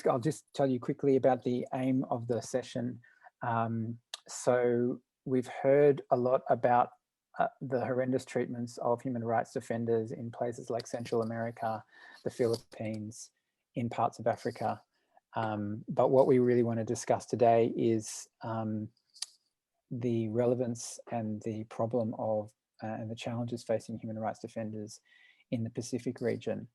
I'll just tell you quickly about the aim of the session. So we've heard a lot about the horrendous treatments of human rights defenders in places like Central America, the Philippines, in parts of Africa. But what we really want to discuss today is the relevance and the problem of and the challenges facing human rights defenders in the Pacific region.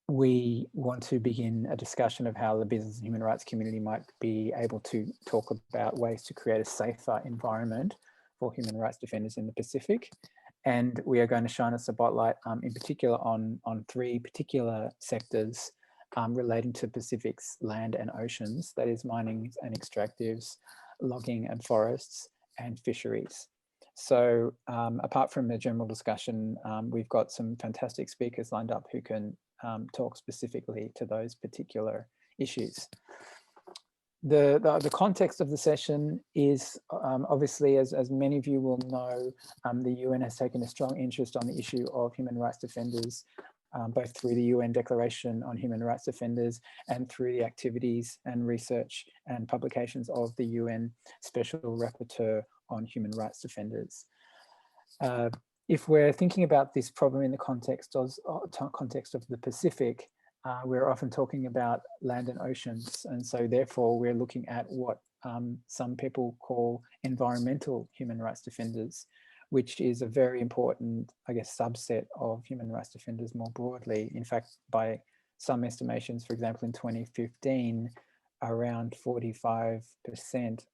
We want to begin a discussion of how the business and human rights community might be able to talk about ways to create a safer environment for human rights defenders in the Pacific. And we are going to shine a spotlight in particular on three particular sectors relating to Pacific's land and oceans, that is mining and extractives, logging and forests, and fisheries. So apart from the general discussion, we've got some fantastic speakers lined up who can talk specifically to those particular issues. The context of the session is obviously, as many of you will know, the UN has taken a strong interest on the issue of human rights defenders, both through the UN Declaration on Human Rights Defenders and through the activities and research and publications of the UN Special Rapporteur on Human Rights Defenders. If we're thinking about this problem in the context of the Pacific, we're often talking about land and oceans. And so therefore we're looking at what some people call environmental human rights defenders, which is a very important, I guess, subset of human rights defenders more broadly. In fact, by some estimations, for example, in 2015, around 45%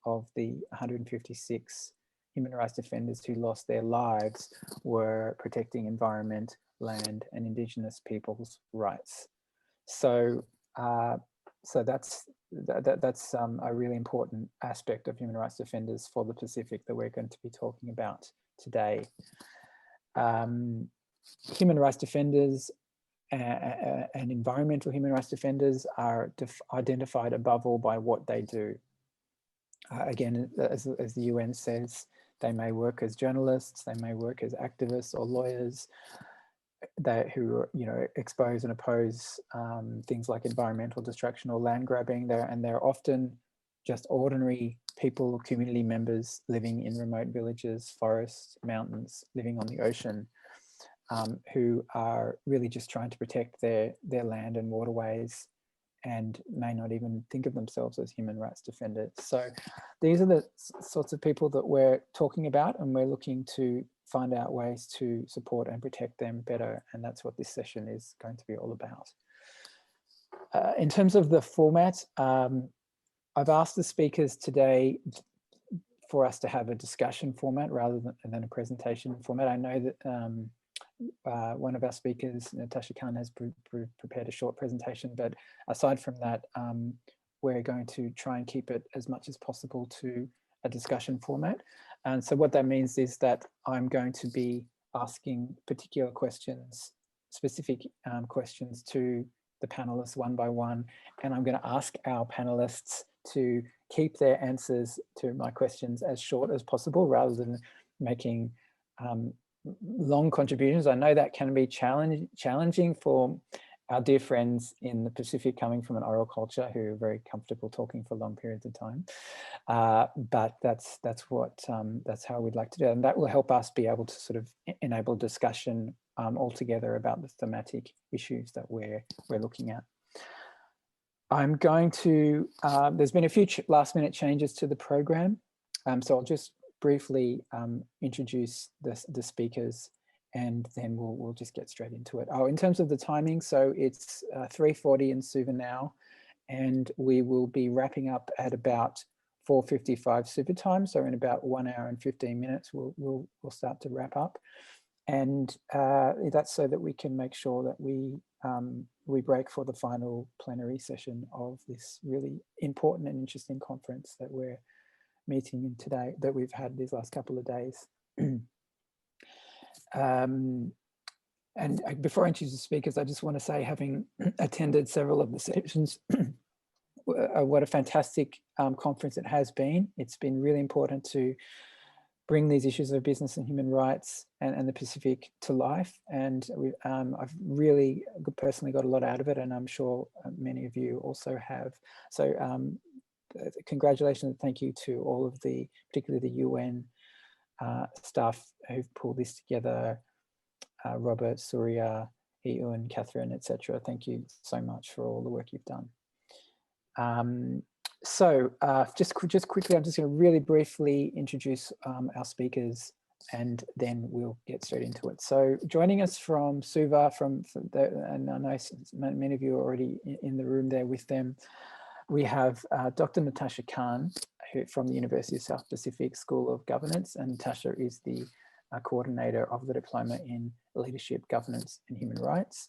of the 156 human rights defenders who lost their lives were protecting environment, land, and Indigenous people's rights. So, that's a really important aspect of human rights defenders for the Pacific that we're going to be talking about today. Human rights defenders and environmental human rights defenders are identified above all by what they do. Again, as the UN says, they may work as journalists, they may work as activists or lawyers who expose and oppose things like environmental destruction or land grabbing. They're often just ordinary people, community members living in remote villages, forests, mountains, living on the ocean, who are really just trying to protect their land and waterways, and may not even think of themselves as human rights defenders. So these are the sorts of people that we're talking about, and we're looking to find out ways to support and protect them better. And that's what this session is going to be all about. In terms of the format, I've asked the speakers today for us to have a discussion format rather than a presentation format. I know that one of our speakers, Natasha, has prepared a short presentation, but aside from that, we're going to try and keep it as much as possible to a discussion format. And so what that means is that I'm going to be asking particular questions, specific questions to the panelists one by one, and I'm going to ask our panelists to keep their answers to my questions as short as possible rather than making long contributions. I know that can be challenging for our dear friends in the Pacific coming from an oral culture who are very comfortable talking for long periods of time. But that's how we'd like to do it. And that will help us be able to sort of enable discussion altogether about the thematic issues that we're looking at. I'm going to, there's been a few last minute changes to the program. So I'll just briefly introduce the speakers, and then we'll just get straight into it. Oh, in terms of the timing, so it's 3:40 in Suva now, and we will be wrapping up at about 4:55 Suva time. So in about 1 hour and 15 minutes, we'll start to wrap up, and that's so that we can make sure that we break for the final plenary session of this really important and interesting conference that we're meeting in today, that we've had these last couple of days. And before I introduce the speakers, I just want to say, having attended several of the sessions, what a fantastic conference it has been. It's been really important to bring these issues of business and human rights and the Pacific to life. And I've really personally got a lot out of it, and I'm sure many of you also have. So congratulations and thank you to all of the, particularly the UN staff who've pulled this together, Robert, Surya, Ewan, Catherine, etc. Thank you so much for all the work you've done. Just quickly, I'm just going to really briefly introduce our speakers, and then we'll get straight into it. So joining us from Suva, and I know many of you are already in the room there with them, we have Dr. Natasha Khan, from the University of South Pacific School of Governance, and Natasha is the coordinator of the Diploma in Leadership, Governance and Human Rights.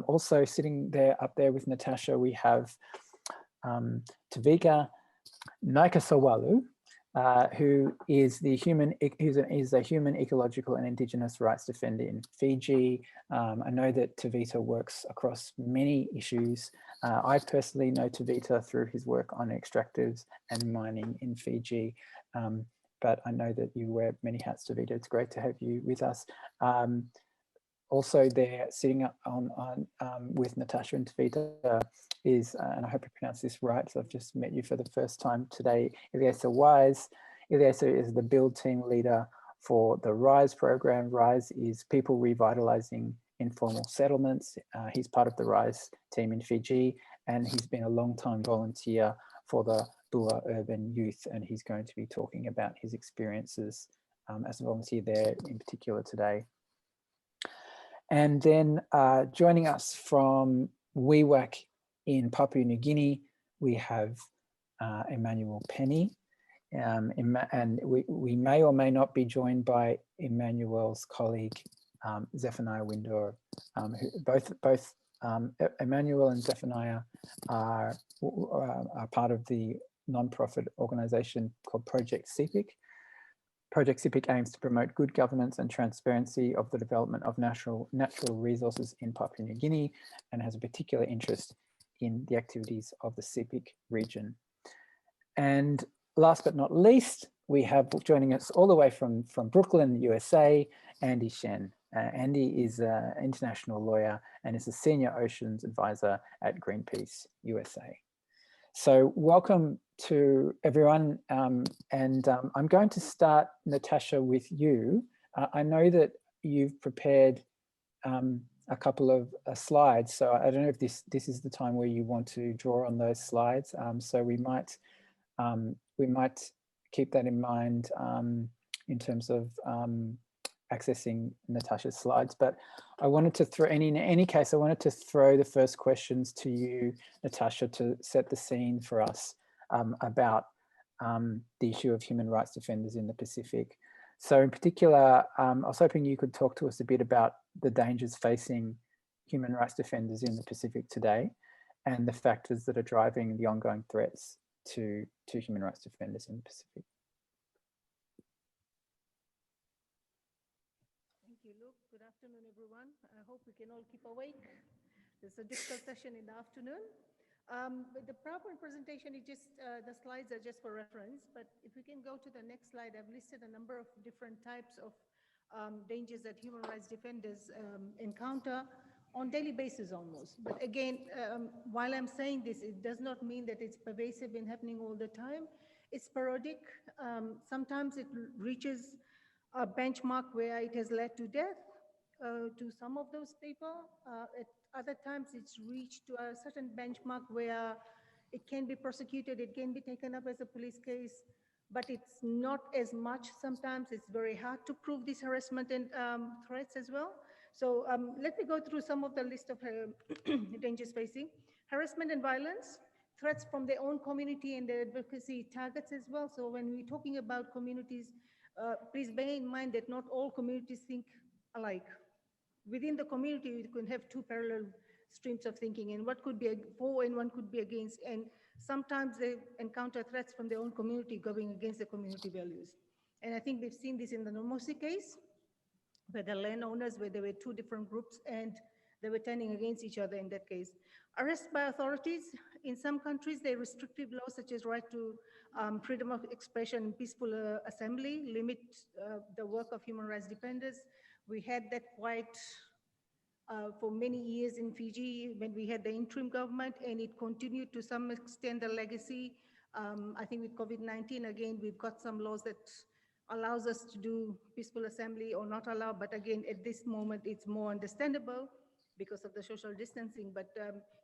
Also sitting there up there with Natasha, we have Tevita Naikasowalu, who is a human ecological and Indigenous rights defender in Fiji. I know that Tevita works across many issues. I personally know Tevita through his work on extractives and mining in Fiji, but I know that you wear many hats, Tevita. It's great to have you with us. Also there, sitting up with Natasha and Tevita is, and I hope I pronounce this right, so I've just met you for the first time today, Iliesa Wise. Iliesa is the build team leader for the RISE program. RISE is People Revitalizing Informal Settlements. He's part of the RISE team in Fiji, and he's been a long-time volunteer for the Bua Urban Youth, and he's going to be talking about his experiences as a volunteer there in particular today. And then joining us from WEWAC in Papua New Guinea, we have Emmanuel Peni. And we may or may not be joined by Emmanuel's colleague, Zephaniah Windor, who both Emmanuel and Zephaniah are part of the non-profit organization called Project Sepik. Project Sepik aims to promote good governance and transparency of the development of natural resources in Papua New Guinea, and has a particular interest in the activities of the Sepik region. And last but not least, we have joining us all the way from Brooklyn, USA, Andy Shen. Andy is an international lawyer and is a senior oceans advisor at Greenpeace, USA. So welcome to everyone. I'm going to start, Natasha, with you. I know that you've prepared a couple of slides, so I don't know if this is the time where you want to draw on those slides. So we might keep that in mind in terms of accessing Natasha's slides. But I wanted to throw, in any case, I wanted to throw the first questions to you, Natasha, to set the scene for us about the issue of human rights defenders in the Pacific. So in particular, I was hoping you could talk to us a bit about the dangers facing human rights defenders in the Pacific today, and the factors that are driving the ongoing threats to human rights defenders in the Pacific. Thank you, Luke. Good afternoon, everyone. I hope we can all keep awake. It's a difficult session in the afternoon. But the PowerPoint presentation is just, the slides are just for reference, but if we can go to the next slide, I've listed a number of different types of dangers that human rights defenders encounter on daily basis almost. But again, while I'm saying this, it does not mean that it's pervasive and happening all the time. It's sporadic. Sometimes it reaches a benchmark where it has led to death to some of those people. At other times, it's reached to a certain benchmark where it can be prosecuted, it can be taken up as a police case, but it's not as much. Sometimes it's very hard to prove this harassment and threats as well. So let me go through some of the list of dangers facing. Harassment and violence, threats from their own community and their advocacy targets as well. So when we're talking about communities, please bear in mind that not all communities think alike. Within the community, you can have two parallel streams of thinking, and what could be for and one could be against. And sometimes they encounter threats from their own community going against the community values. And I think we've seen this in the Nomosi case, where the landowners, where there were two different groups and they were turning against each other in that case. Arrest by authorities. In some countries, there are restrictive laws such as right to freedom of expression and peaceful assembly, limit the work of human rights defenders. We had that quite for many years in Fiji when we had the interim government, and it continued to some extent the legacy. I think with COVID-19, again, we've got some laws that allows us to do peaceful assembly or not allow, but again, at this moment, it's more understandable because of the social distancing. But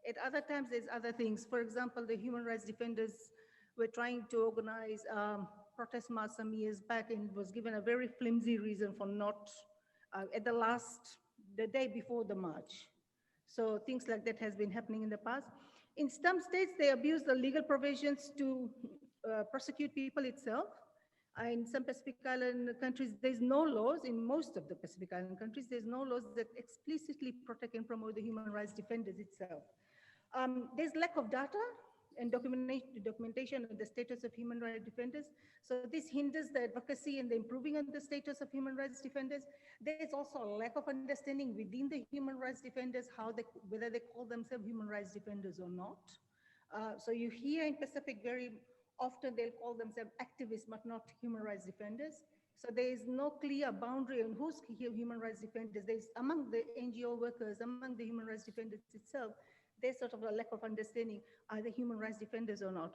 at other times, there's other things. For example, the human rights defenders were trying to organize protest march some years back and was given a very flimsy reason for not at the day before the march. So things like that has been happening in the past. In some states, they abuse the legal provisions to prosecute people itself. In some Pacific Island countries, there's no laws. In most of the Pacific Island countries, there's no laws that explicitly protect and promote the human rights defenders itself. There's lack of data and documentation of the status of human rights defenders. So this hinders the advocacy and the improving of the status of human rights defenders. There's also a lack of understanding within the human rights defenders whether they call themselves human rights defenders or not. So you hear in Pacific very often they'll call themselves activists, but not human rights defenders. So there is no clear boundary on who's human rights defenders. There's among the NGO workers, among the human rights defenders itself, there's sort of a lack of understanding, are they human rights defenders or not?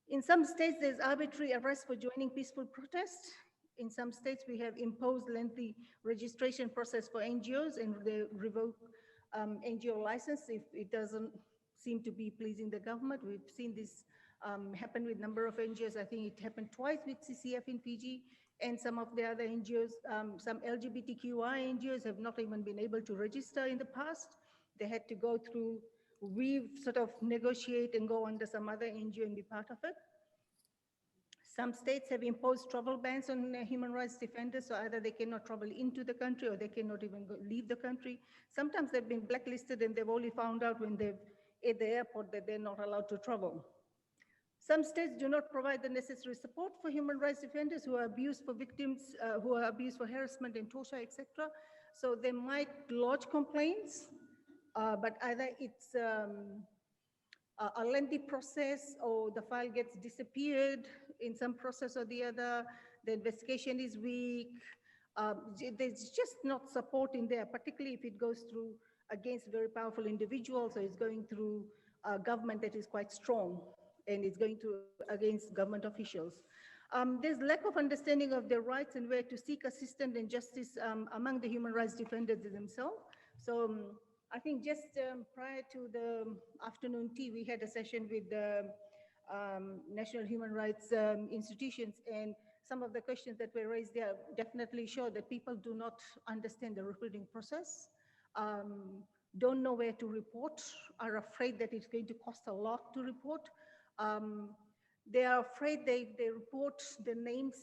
In some states, there's arbitrary arrest for joining peaceful protests. In some states, we have imposed lengthy registration process for NGOs and they revoke NGO license if it doesn't seem to be pleasing the government. We've seen this happen with a number of NGOs. I think it happened twice with CCF in Fiji and some of the other NGOs. Some LGBTQI NGOs have not even been able to register in the past. They had to go through, we sort of negotiate and go under some other NGO and be part of it. Some states have imposed travel bans on human rights defenders, so either they cannot travel into the country or they cannot even leave the country. Sometimes they've been blacklisted and they've only found out when they're at the airport that they're not allowed to travel. Some states do not provide the necessary support for human rights defenders who are abused for victims, who are abused for harassment and torture, etc. So they might lodge complaints, but either it's a lengthy process or the file gets disappeared in some process or the other, the investigation is weak. There's just not support in there, particularly if it goes through against very powerful individuals or it's going through a government that is quite strong and it's going through against government officials. There's lack of understanding of their rights and where to seek assistance and justice among the human rights defenders themselves. So I think just prior to the afternoon tea, we had a session with the national human rights institutions, and some of the questions that were raised there definitely show that people do not understand the recruiting process, don't know where to report, are afraid that it's going to cost a lot to report. They are afraid they report, the names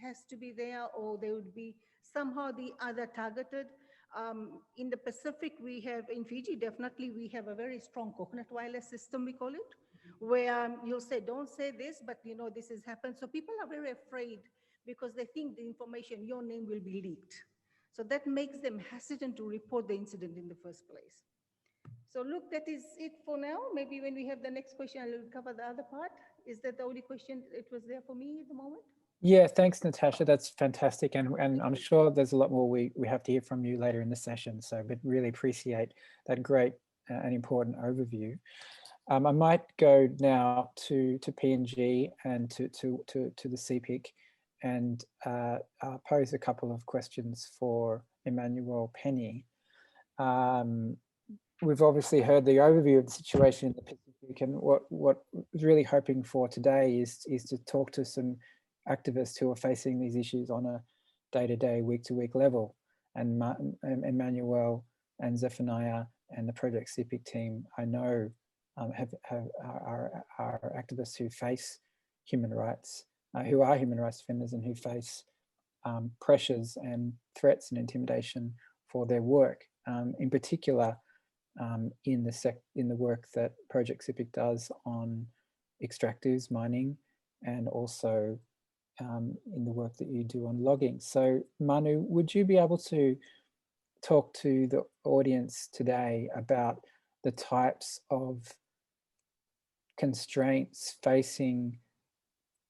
has to be there or they would be somehow the other targeted. In the Pacific, we have, in Fiji, definitely we have a very strong coconut wireless system, we call it, where you'll say, don't say this, but you know, this has happened. So people are very afraid because they think the information, your name will be leaked. So that makes them hesitant to report the incident in the first place. So look, that is it for now. Maybe when we have the next question, I'll cover the other part. Is that the only question it was there for me at the moment? Yeah, thanks, Natasha. That's fantastic. And I'm sure there's a lot more we have to hear from you later in the session. So, but really appreciate that great and important overview. I might go now to PNG and to the Sepik and pose a couple of questions for Emmanuel, Peni. We've obviously heard the overview of the situation in the Pacific, and what we're really hoping for today is to talk to some activists who are facing these issues on a day-to-day, week-to-week level. And Emmanuel and Zephaniah and the Project Sepik team, I know, are activists who face human rights, who are human rights defenders and who face pressures and threats and intimidation for their work, in particular in the work that Project Sepik does on extractives, mining, and also in the work that you do on logging. So Manu, would you be able to talk to the audience today about the types of constraints facing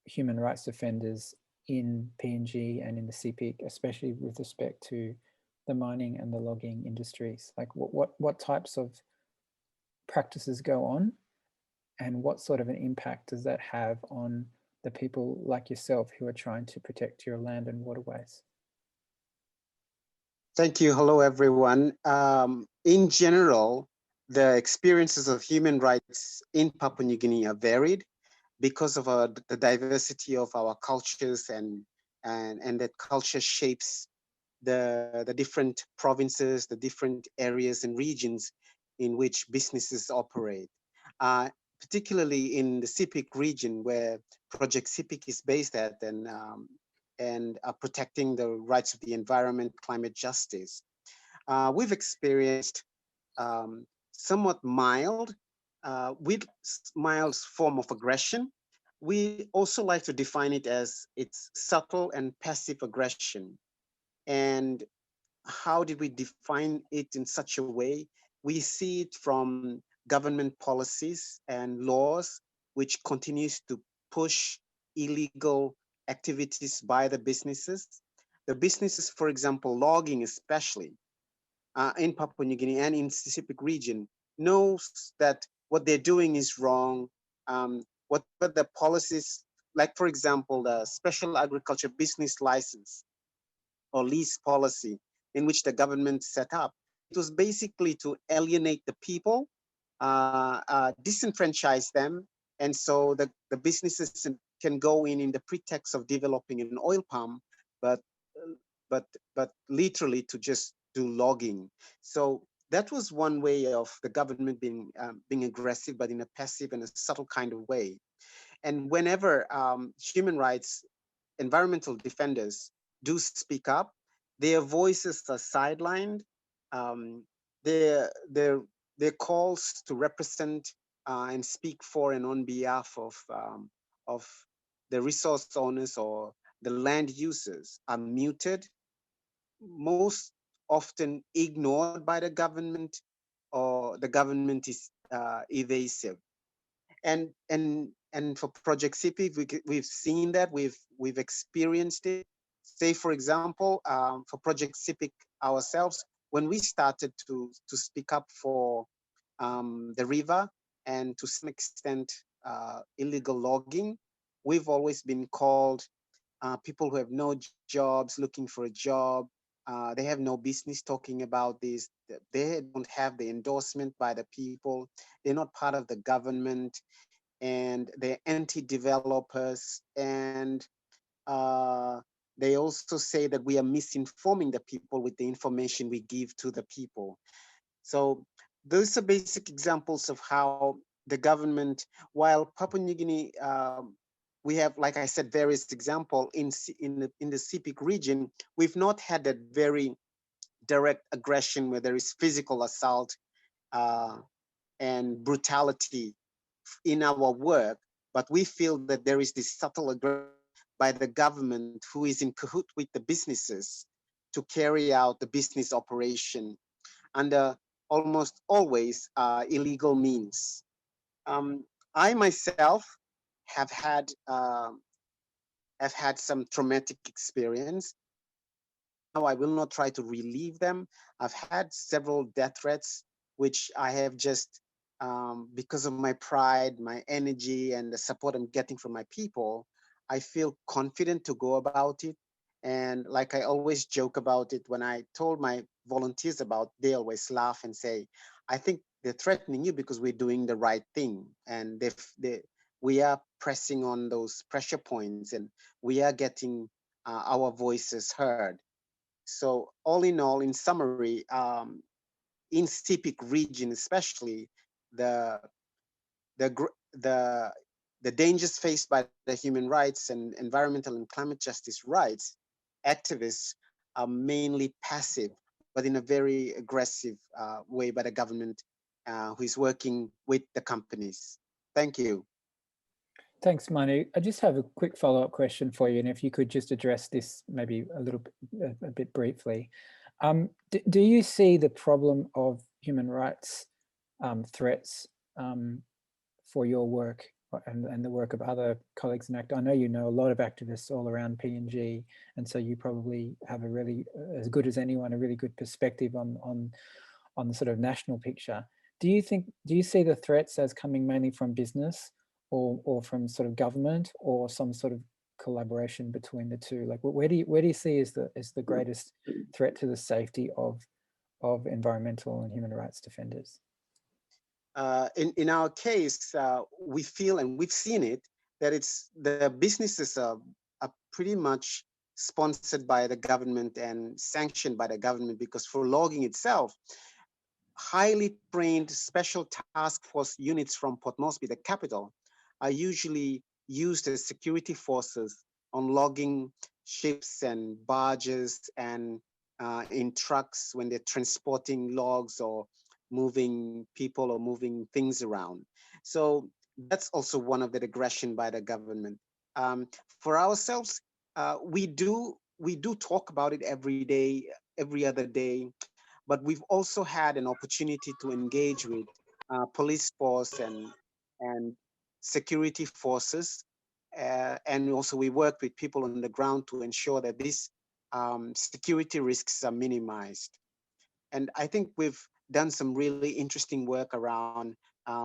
human rights defenders in PNG and in the Sepik, especially with respect to the mining and the logging industries? Like what types of practices go on, and what sort of an impact does that have on the people like yourself who are trying to protect your land and waterways? Thank you. Hello, everyone. In general, the experiences of human rights in Papua New Guinea are varied because of the diversity of our cultures, and that culture shapes the different provinces, the different areas and regions in which businesses operate. Particularly in the Sepik region, where Project Sepik is based at, and protecting the rights of the environment, climate justice. We've experienced somewhat mild form of aggression. We also like to define it as it's subtle and passive aggression. And how did we define it in such a way? We see it from government policies and laws, which continues to push illegal activities by the businesses. The businesses, for example, logging especially in Papua New Guinea and in the Sepik region, knows that what they're doing is wrong. What the policies, like for example, the special agriculture business license or lease policy in which the government set up, it was basically to alienate the people, disenfranchise them, and so the businesses can go in the pretext of developing an oil palm, but literally to just do logging. So that was one way of the government being aggressive, but in a passive and a subtle kind of way. And whenever human rights, environmental defenders do speak up, their voices are sidelined. Their calls to represent and speak for and on behalf of the resource owners or the land users are muted, most often ignored by the government, or the government is evasive. And for Project Sepik, we've seen that, we've experienced it. Say, for example, for Project Sepik ourselves, when we started to speak up for the river and to some extent illegal logging, we've always been called people who have no jobs, looking for a job. They have no business talking about this. They don't have the endorsement by the people. They're not part of the government, and they're anti-developers. And they also say that we are misinforming the people with the information we give to the people. So those are basic examples of how the government, while Papua New Guinea, we have, like I said, various examples in the Sepik region, we've not had that very direct aggression where there is physical assault and brutality in our work, but we feel that there is this subtle aggression by the government who is in cahoot with the businesses to carry out the business operation under almost always illegal means. I myself have had some traumatic experience. Now I will not try to relieve them. I've had several death threats, which I have just, because of my pride, my energy, and the support I'm getting from my people, I feel confident to go about it. And like I always joke about it, when I told my volunteers about, they always laugh and say, I think they're threatening you because we're doing the right thing. And we are pressing on those pressure points, and we are getting our voices heard. So all in all, in summary, in Sepik region especially, the dangers faced by the human rights and environmental and climate justice rights activists are mainly passive, but in a very aggressive way by the government who is working with the companies. Thank you. Thanks, Manu. I just have a quick follow-up question for you, and if you could just address this maybe a bit briefly. Do you see the problem of human rights threats for your work and the work of other colleagues in ACT? I know you know a lot of activists all around PNG, and so you probably have a really, as good as anyone, a really good perspective on the sort of national picture. Do you see the threats as coming mainly from business or from sort of government, or some sort of collaboration between the two? Like, where do you see is the greatest threat to the safety of environmental and human rights defenders? In our case, we feel, and we've seen it, that it's the businesses are pretty much sponsored by the government and sanctioned by the government, because for logging itself, highly trained special task force units from Port Moresby, the capital, are usually used as security forces on logging ships and barges and in trucks when they're transporting logs or moving people or moving things around. So that's also one of the aggression by the government. For ourselves, we do talk about it every day, every other day, but we've also had an opportunity to engage with police force and security forces. And also we work with people on the ground to ensure that these security risks are minimized. And I think we've done some really interesting work around,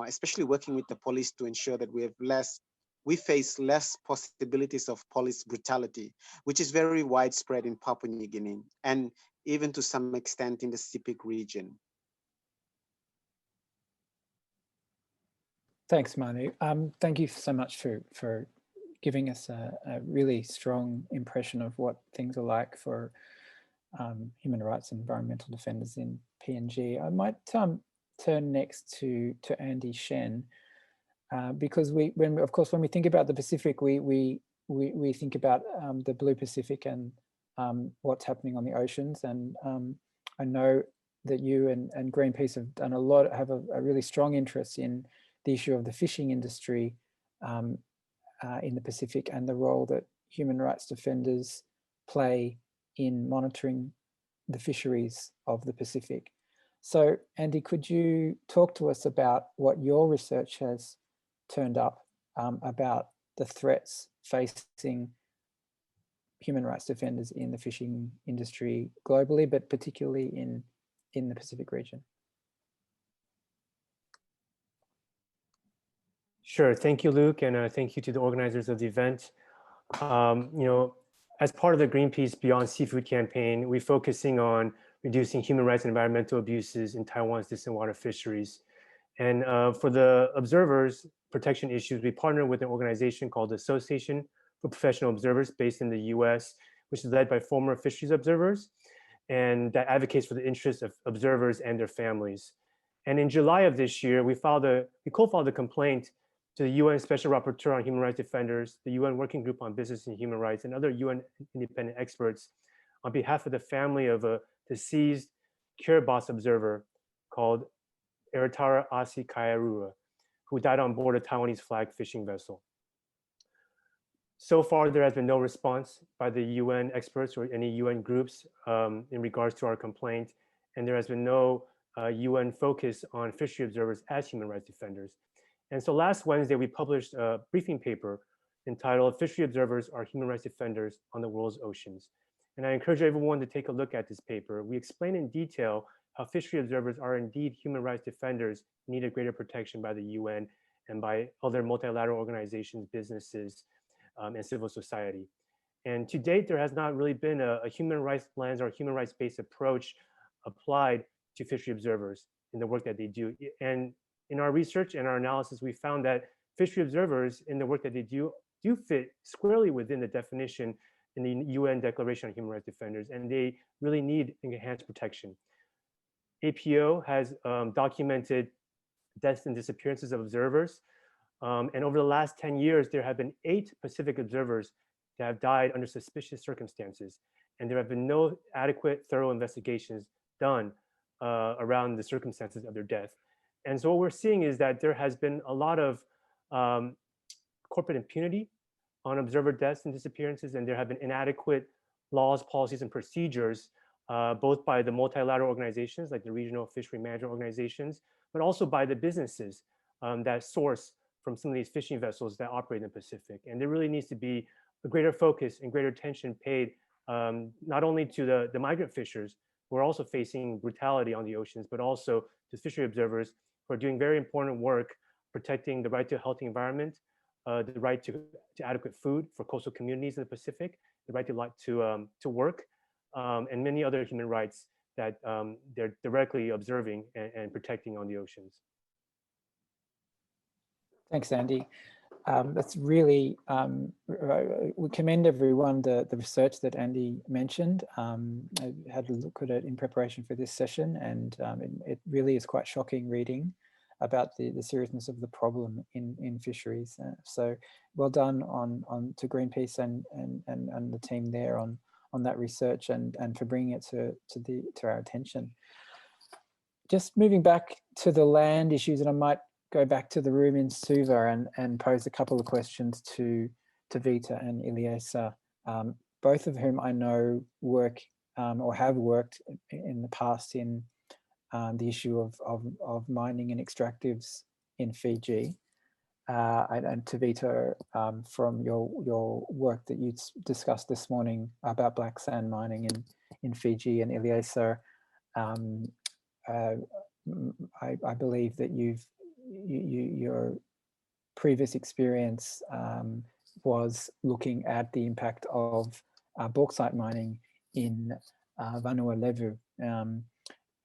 especially working with the police to ensure that we face less possibilities of police brutality, which is very widespread in Papua New Guinea and even to some extent in the Sepik region. Thanks, Manu. Thank you so much for giving us a really strong impression of what things are like for human rights and environmental defenders in PNG. I might turn next to Andy Shen, because when we think about the Pacific, we think about the Blue Pacific and what's happening on the oceans. And I know that you and Greenpeace have done have a really strong interest in the issue of the fishing industry in the Pacific and the role that human rights defenders play in monitoring the fisheries of the Pacific. So, Andy, could you talk to us about what your research has turned up about the threats facing human rights defenders in the fishing industry globally, but particularly in the Pacific region? Sure. Thank you, Luke, and thank you to the organizers of the event. As part of the Greenpeace Beyond Seafood campaign, we're focusing on reducing human rights and environmental abuses in Taiwan's distant water fisheries. And for the observers protection issues, we partner with an organization called the Association for Professional Observers based in the US, which is led by former fisheries observers, and that advocates for the interests of observers and their families. And in July of this year, we co-filed a complaint to the UN Special Rapporteur on Human Rights Defenders, the UN Working Group on Business and Human Rights, and other UN independent experts on behalf of the family of a deceased Kiribati observer called Eritara Asi Kaiarua, who died on board a Taiwanese flag fishing vessel. So far, there has been no response by the UN experts or any UN groups in regards to our complaint, and there has been no UN focus on fishery observers as human rights defenders. And so last Wednesday, we published a briefing paper entitled "Fishery Observers Are Human Rights Defenders on the World's Oceans." And I encourage everyone to take a look at this paper. We explain in detail how fishery observers are indeed human rights defenders, needed greater protection by the UN and by other multilateral organizations, businesses, and civil society. And to date, there has not really been a human rights lens or human rights-based approach applied to fishery observers in the work that they do. And in our research and our analysis, we found that fishery observers in the work that they do fit squarely within the definition in the UN Declaration on Human Rights Defenders, and they really need enhanced protection. APO has documented deaths and disappearances of observers. And over the last 10 years, there have been 8 Pacific observers that have died under suspicious circumstances. And there have been no adequate, thorough investigations done around the circumstances of their death. And so what we're seeing is that there has been a lot of corporate impunity on observer deaths and disappearances, and there have been inadequate laws, policies, and procedures, both by the multilateral organizations like the regional fishery management organizations, but also by the businesses that source from some of these fishing vessels that operate in the Pacific. And there really needs to be a greater focus and greater attention paid not only to the migrant fishers who are also facing brutality on the oceans, but also to fishery observers who are doing very important work protecting the right to a healthy environment, the right to adequate food for coastal communities in the Pacific, the right to work, and many other human rights that they're directly observing and protecting on the oceans. Thanks, Andy. That's really, we commend everyone the research that Andy mentioned. I had a look at it in preparation for this session, and it really is quite shocking reading about the seriousness of the problem in fisheries. So well done to Greenpeace and the team there on that research and for bringing it to our attention. Just moving back to the land issues, and I might go back to the room in Suva and pose a couple of questions to Tevita and Iliesa, both of whom I know work or have worked in the past in the issue of mining and extractives in Fiji. And Tevita, from your work that you discussed this morning about black sand mining in Fiji, and Iliesa, I believe that your previous experience was looking at the impact of bauxite mining in Vanua Levu.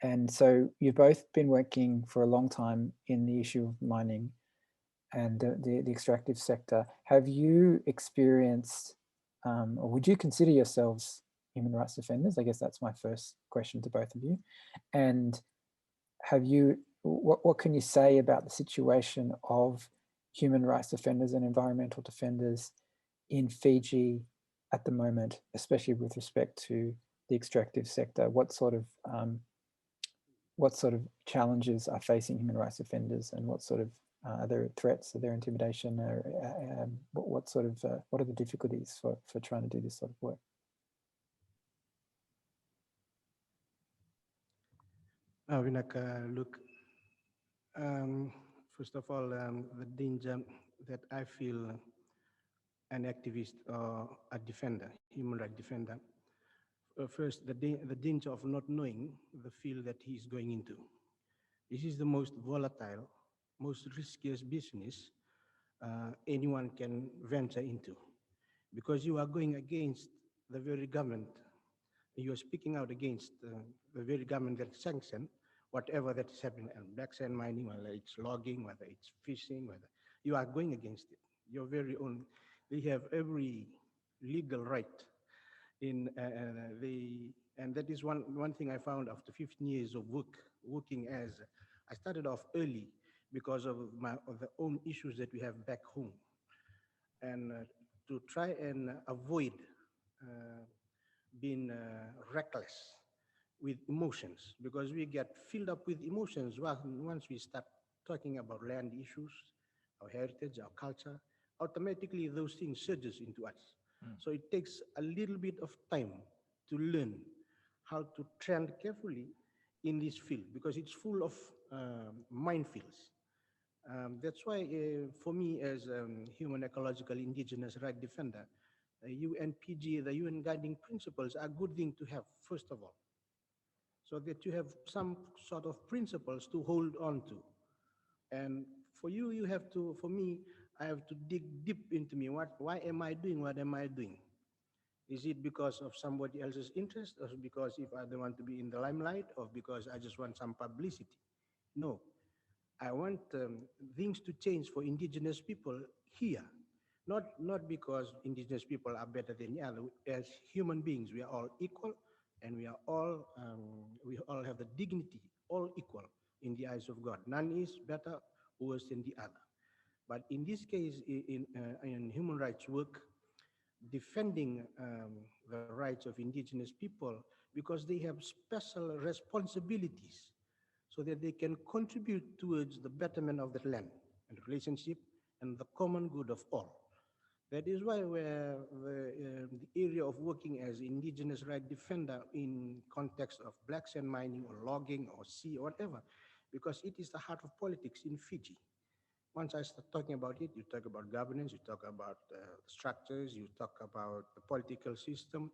And so you've both been working for a long time in the issue of mining and the extractive sector. Have you experienced, or would you consider yourselves human rights defenders? I guess that's my first question to both of you. And have you, what can you say about the situation of human rights defenders and environmental defenders in Fiji at the moment, especially with respect to the extractive sector? What sort of challenges are facing human rights defenders, and what sort of are there threats, are there intimidation, or what are the difficulties for trying to do this sort of work? Look, first of all, the danger that I feel an activist or a defender, human rights defender, first, the danger of not knowing the field that he's going into. This is the most volatile, most riskiest business anyone can venture into, because you are going against the very government. You are speaking out against the very government that sanctioned whatever that is happening, and black sand mining, whether it's logging, whether it's fishing, whether you are going against it. Your very own, they have every legal right in and that is one thing I found after 15 years of working as, I started off early because of the own issues that we have back home, and to try and avoid being reckless with emotions, because we get filled up with emotions once we start talking about land issues, our heritage, our culture. Automatically those things surges into us. So it takes a little bit of time to learn how to tread carefully in this field, because it's full of minefields. That's why for me as human ecological indigenous right defender, UNPG, the UN guiding principles are a good thing to have, first of all, so that you have some sort of principles to hold on to. And for you, you have to, for me, I have to dig deep into me. Why am I doing what am I doing? Is it because of somebody else's interest, or because if I don't want to be in the limelight, or because I just want some publicity? No, I want things to change for indigenous people here. Not because indigenous people are better than the other. As human beings, we are all equal, and we all have the dignity, all equal in the eyes of God. None is better or worse than the other. But in this case, in human rights work, defending the rights of indigenous people, because they have special responsibilities so that they can contribute towards the betterment of the land and relationship and the common good of all. That is why the area of working as indigenous right defender in context of black sand mining or logging or sea or whatever, because it is the heart of politics in Fiji. Once I start talking about it, you talk about governance, you talk about structures, you talk about the political system,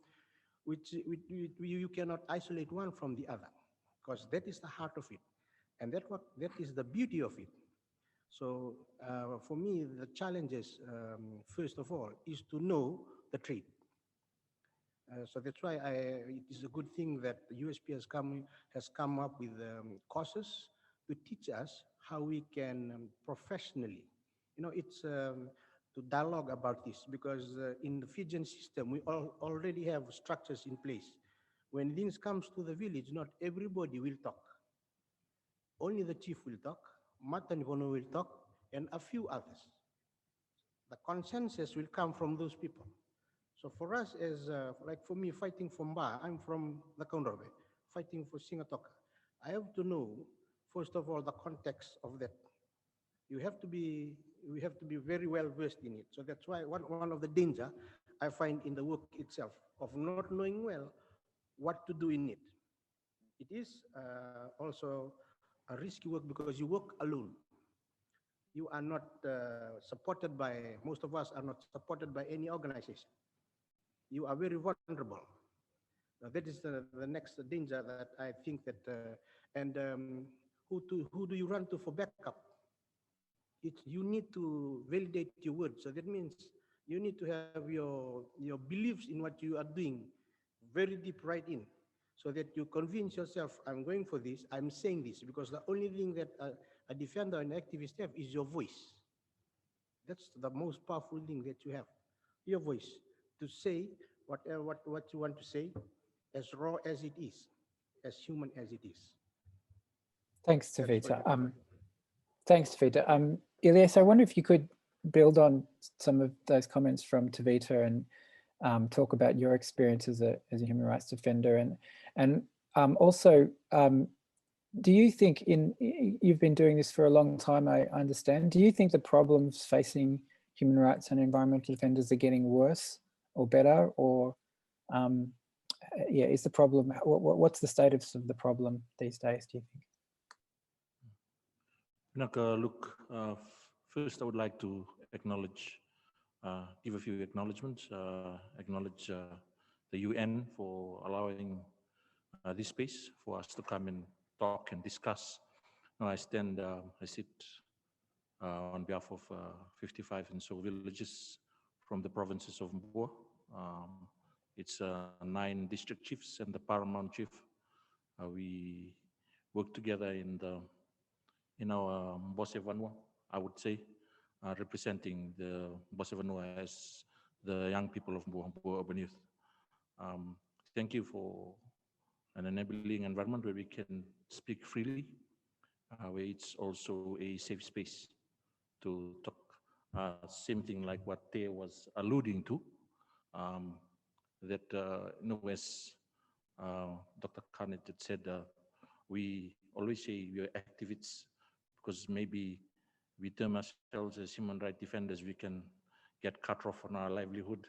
which you cannot isolate one from the other, because that is the heart of it, and that is the beauty of it. So for me, the challenges, first of all, is to know the trade. So that's why it is a good thing that the USP has come up with courses to teach us how we can professionally, it's to dialogue about this, because in the Fijian system, we already have structures in place. When things comes to the village, not everybody will talk. Only the chief will talk, Matanivono will talk, and a few others. The consensus will come from those people. So for us, as like for me, fighting for Mba, I'm from the Kaunrabe, fighting for Singatoka. I have to know, first of all, the context of that. We have to be very well versed in it. So that's why one of the danger I find in the work itself of not knowing well what to do in it. It is also a risky work because you work alone. You are not supported by, most of us are not supported by any organization. You are very vulnerable. That is the next danger that I think that, who do you run to for backup? You need to validate your words. So that means you need to have your beliefs in what you are doing very deep right in, so that you convince yourself, I'm going for this, I'm saying this, because the only thing that a defender and activist have is your voice. That's the most powerful thing that you have, your voice, to say whatever what you want to say, as raw as it is, as human as it is. Thanks, That's Tevita. what Thanks, Tevita. Iliesa, I wonder if you could build on some of those comments from Tevita and talk about your experience as a human rights defender, and also, do you think you've been doing this for a long time, I understand. Do you think the problems facing human rights and environmental defenders are getting worse or better, or yeah, is the problem, what's the status of the problem these days, do you think? Look, first I would like to acknowledge, give a few acknowledgements, acknowledge the UN for allowing this space for us to come and talk and discuss. Now I sit on behalf of 55 and so villages from the provinces of Mbua. It's 9 district chiefs and the paramount chief. We work together in our Mbose Vanua, I would say, representing the Mbose Vanua as the young people of Mbua urban youth. Thank you for an enabling environment where we can speak freely, where it's also a safe space to talk. Same thing like what Te was alluding to, that as Dr. Khanit had said, we always say we are activists because maybe we term ourselves as human rights defenders, we can get cut off on our livelihood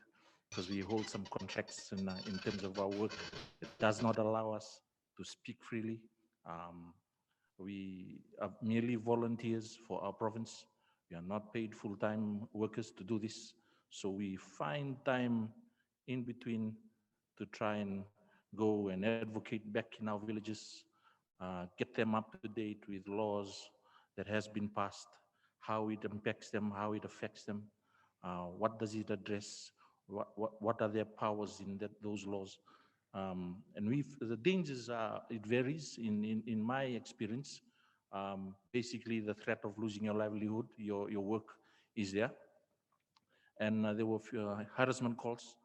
because we hold some contracts in terms of our work. It does not allow us to speak freely. We are merely volunteers for our province. We are not paid full-time workers to do this. So we find time in between to try and go and advocate back in our villages, get them up to date with laws that has been passed, how it impacts them, how it affects them, what does it address, what are their powers in those laws. And the dangers are, it varies in my experience. Basically the threat of losing your livelihood, your work is there. And there were harassment calls.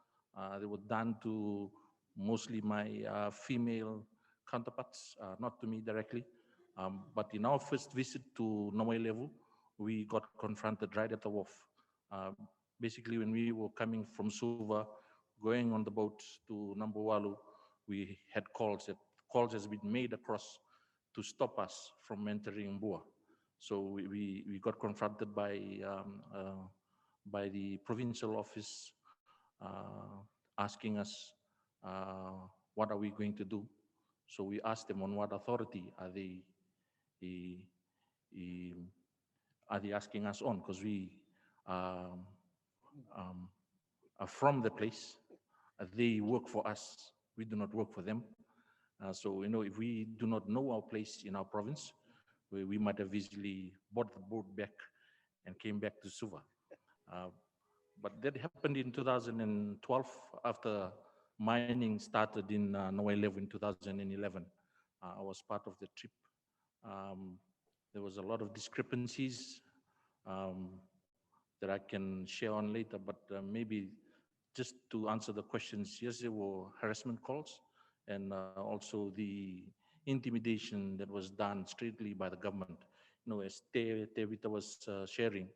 They were done to mostly my female counterparts, not to me directly. But in our first visit to Nomoi level, we got confronted right at the wharf. Basically, when we were coming from Suva, going on the boat to Naikasowalu, we had calls has been made across to stop us from entering Mbua. So we got confronted by the provincial office asking us, what are we going to do? So we asked them on what authority are they are they asking us on? Because we um, are from the place. They work for us. We do not work for them. So, if we do not know our place in our province, we might have easily bought the boat back and came back to Suva. But that happened in 2012 after mining started in Noe in 2011. I was part of the trip. There was a lot of discrepancies that I can share on later, but maybe just to answer the questions, yes, there were harassment calls and also the intimidation that was done straightly by the government. As Tevita was sharing,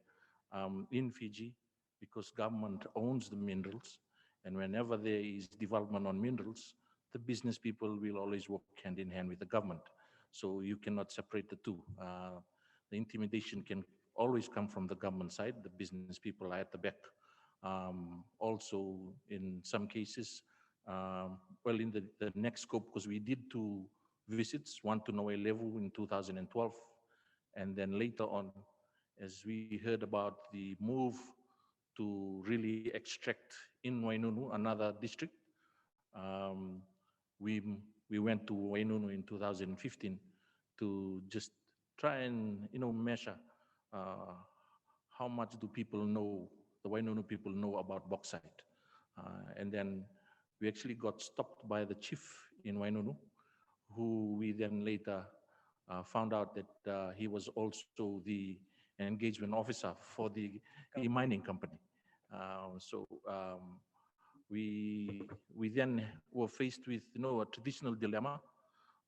in Fiji, because government owns the minerals, and whenever there is development on minerals, the business people will always work hand in hand with the government. So you cannot separate the two. The intimidation can always come from the government side. The business people are at the back. Also, in some cases, well, in the next scope, because we did 2 visits, one to Noe level in 2012, and then later on, as we heard about the move to really extract in Wainunu, another district, we went to Wainunu in 2015 to just try and measure how much do people know, the Wainunu people know about bauxite. And then we actually got stopped by the chief in Wainunu, who we then later found out that he was also the engagement officer for the mining company. We then were faced with a traditional dilemma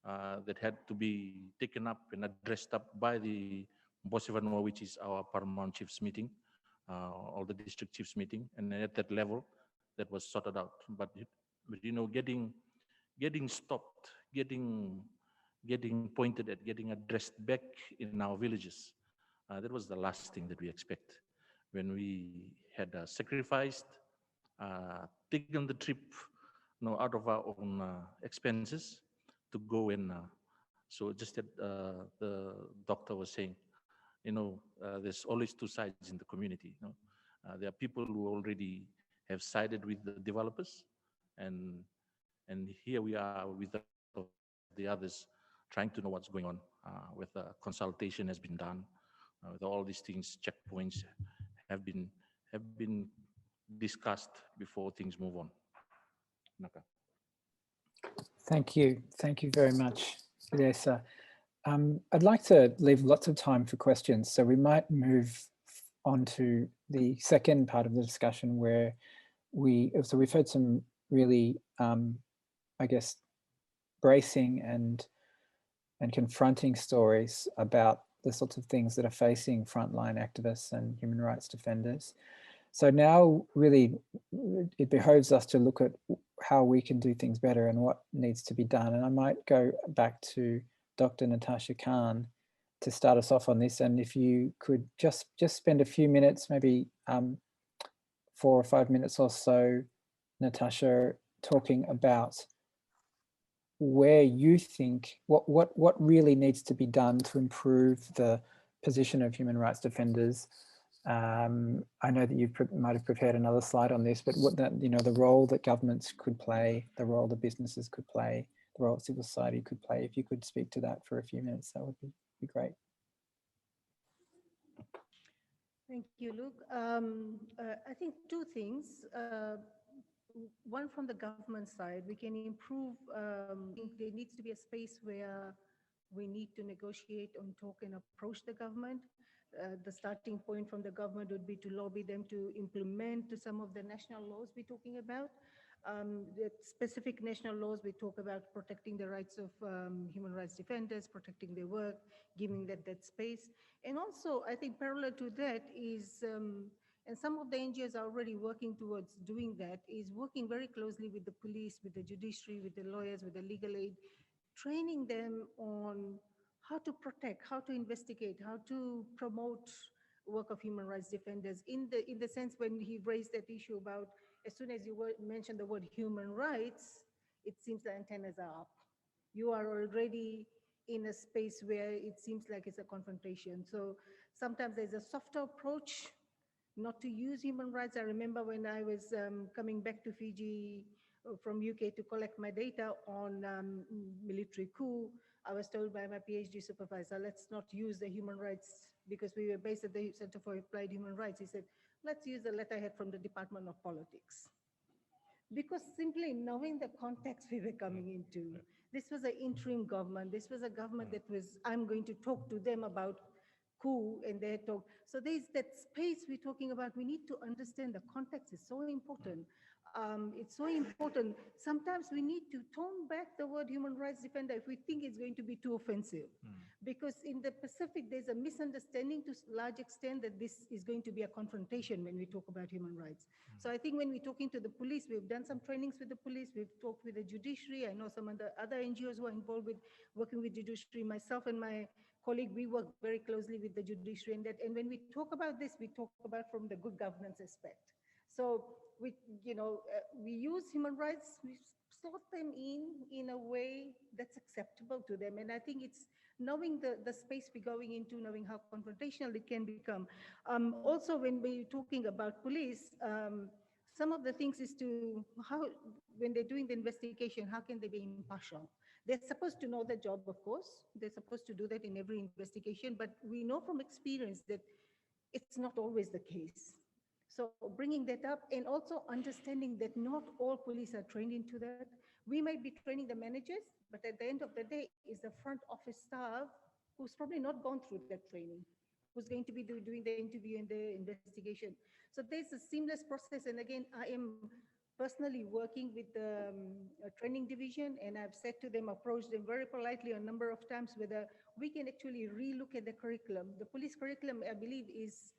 that had to be taken up and addressed up by the Bosivanua, which is our paramount chiefs meeting, or the district chiefs meeting, and at that level, that was sorted out. But getting stopped, getting pointed at, getting addressed back in our villages, that was the last thing that we expect. When we had sacrificed, taken the trip, out of our own expenses to go in. So just that the doctor was saying, there's always 2 sides in the community. There are people who already have sided with the developers, and here we are with the others trying to know what's going on. With the consultation has been done, with all these things, checkpoints have been discussed before things move on. Naka. Thank you very much, Iliesa. I'd like to leave lots of time for questions, so we might move on to the second part of the discussion where we've heard some really, I guess, bracing and confronting stories about the sorts of things that are facing frontline activists and human rights defenders. So now really it behoves us to look at how we can do things better and what needs to be done. And I might go back to Dr. Natasha Khan to start us off on this. And if you could just spend a few minutes, maybe 4 or 5 minutes or so, Natasha, talking about where you think, what really needs to be done to improve the position of human rights defenders. I know that you might have prepared another slide on this, but what the role that governments could play, the role that businesses could play, the role civil society could play. If you could speak to that for a few minutes, that would be great. Thank you, Luke. I think 2 things. One, from the government side, we can improve. There needs to be a space where we need to negotiate and talk and approach the government. The starting point from the government would be to lobby them to implement some of the national laws we're talking about. The specific national laws, we talk about protecting the rights of human rights defenders, protecting their work, giving that space. And also, I think parallel to that is, and some of the NGOs are already working towards doing that, is working very closely with the police, with the judiciary, with the lawyers, with the legal aid, training them on how to protect, how to investigate, how to promote work of human rights defenders, in the sense when he raised that issue about, as soon as you mentioned the word human rights, it seems the antennas are up. You are already in a space where it seems like it's a confrontation. So sometimes there's a softer approach not to use human rights. I remember when I was coming back to Fiji from UK to collect my data on military coup, I was told by my PhD supervisor, let's not use the human rights, because we were based at the Center for Applied Human Rights. He said, let's use the letterhead from the Department of Politics. Because simply knowing the context we were coming into, this was an interim government. This was a government that was, I'm going to talk to them about coup and their talk. So there's that space we're talking about. We need to understand the context is so important. It's so important. Sometimes we need to tone back the word human rights defender if we think it's going to be too offensive. Because in the Pacific, there's a misunderstanding to a large extent that this is going to be a confrontation when we talk about human rights. So I think when we're talking to the police, we've done some trainings with the police, we've talked with the judiciary. I know some of the other NGOs who are involved with working with judiciary. Myself and my colleague, we work very closely with the judiciary, and when we talk about this, we talk about from the good governance aspect. So we use human rights, we slot them in a way that's acceptable to them. And I think it's knowing the space we're going into, knowing how confrontational it can become. Also, when we're talking about police, some of the things is to how, when they're doing the investigation, how can they be impartial? They're supposed to know the job, of course. They're supposed to do that in every investigation, but we know from experience that it's not always the case. So bringing that up, and also understanding that not all police are trained into that. We might be training the managers, but at the end of the day, is the front office staff who's probably not gone through that training, who's going to be doing the interview and the investigation. So there's a seamless process. And again, I am personally working with the training division, and I've said to them, approached them very politely a number of times, whether we can actually relook at the curriculum. The police curriculum, I believe, is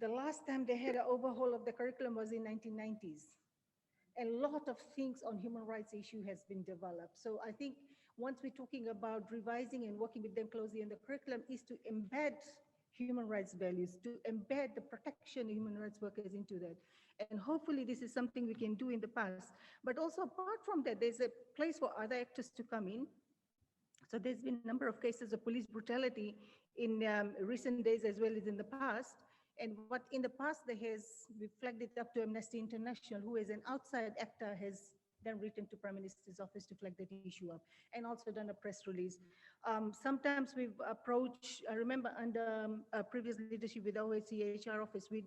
the last time they had an overhaul of the curriculum was in 1990s. And a lot of things on human rights issue has been developed. So I think once we're talking about revising and working with them closely in the curriculum is to embed human rights values, to embed the protection of human rights workers into that. And hopefully this is something we can do in the past. But also apart from that, there's a place for other actors to come in. So there's been a number of cases of police brutality in recent days as well as in the past. And what in the past we flagged it up to Amnesty International, who as an outside actor has then written to Prime Minister's office to flag that issue up, and also done a press release. Sometimes we've approached, I remember under previous leadership with the OHCHR office, we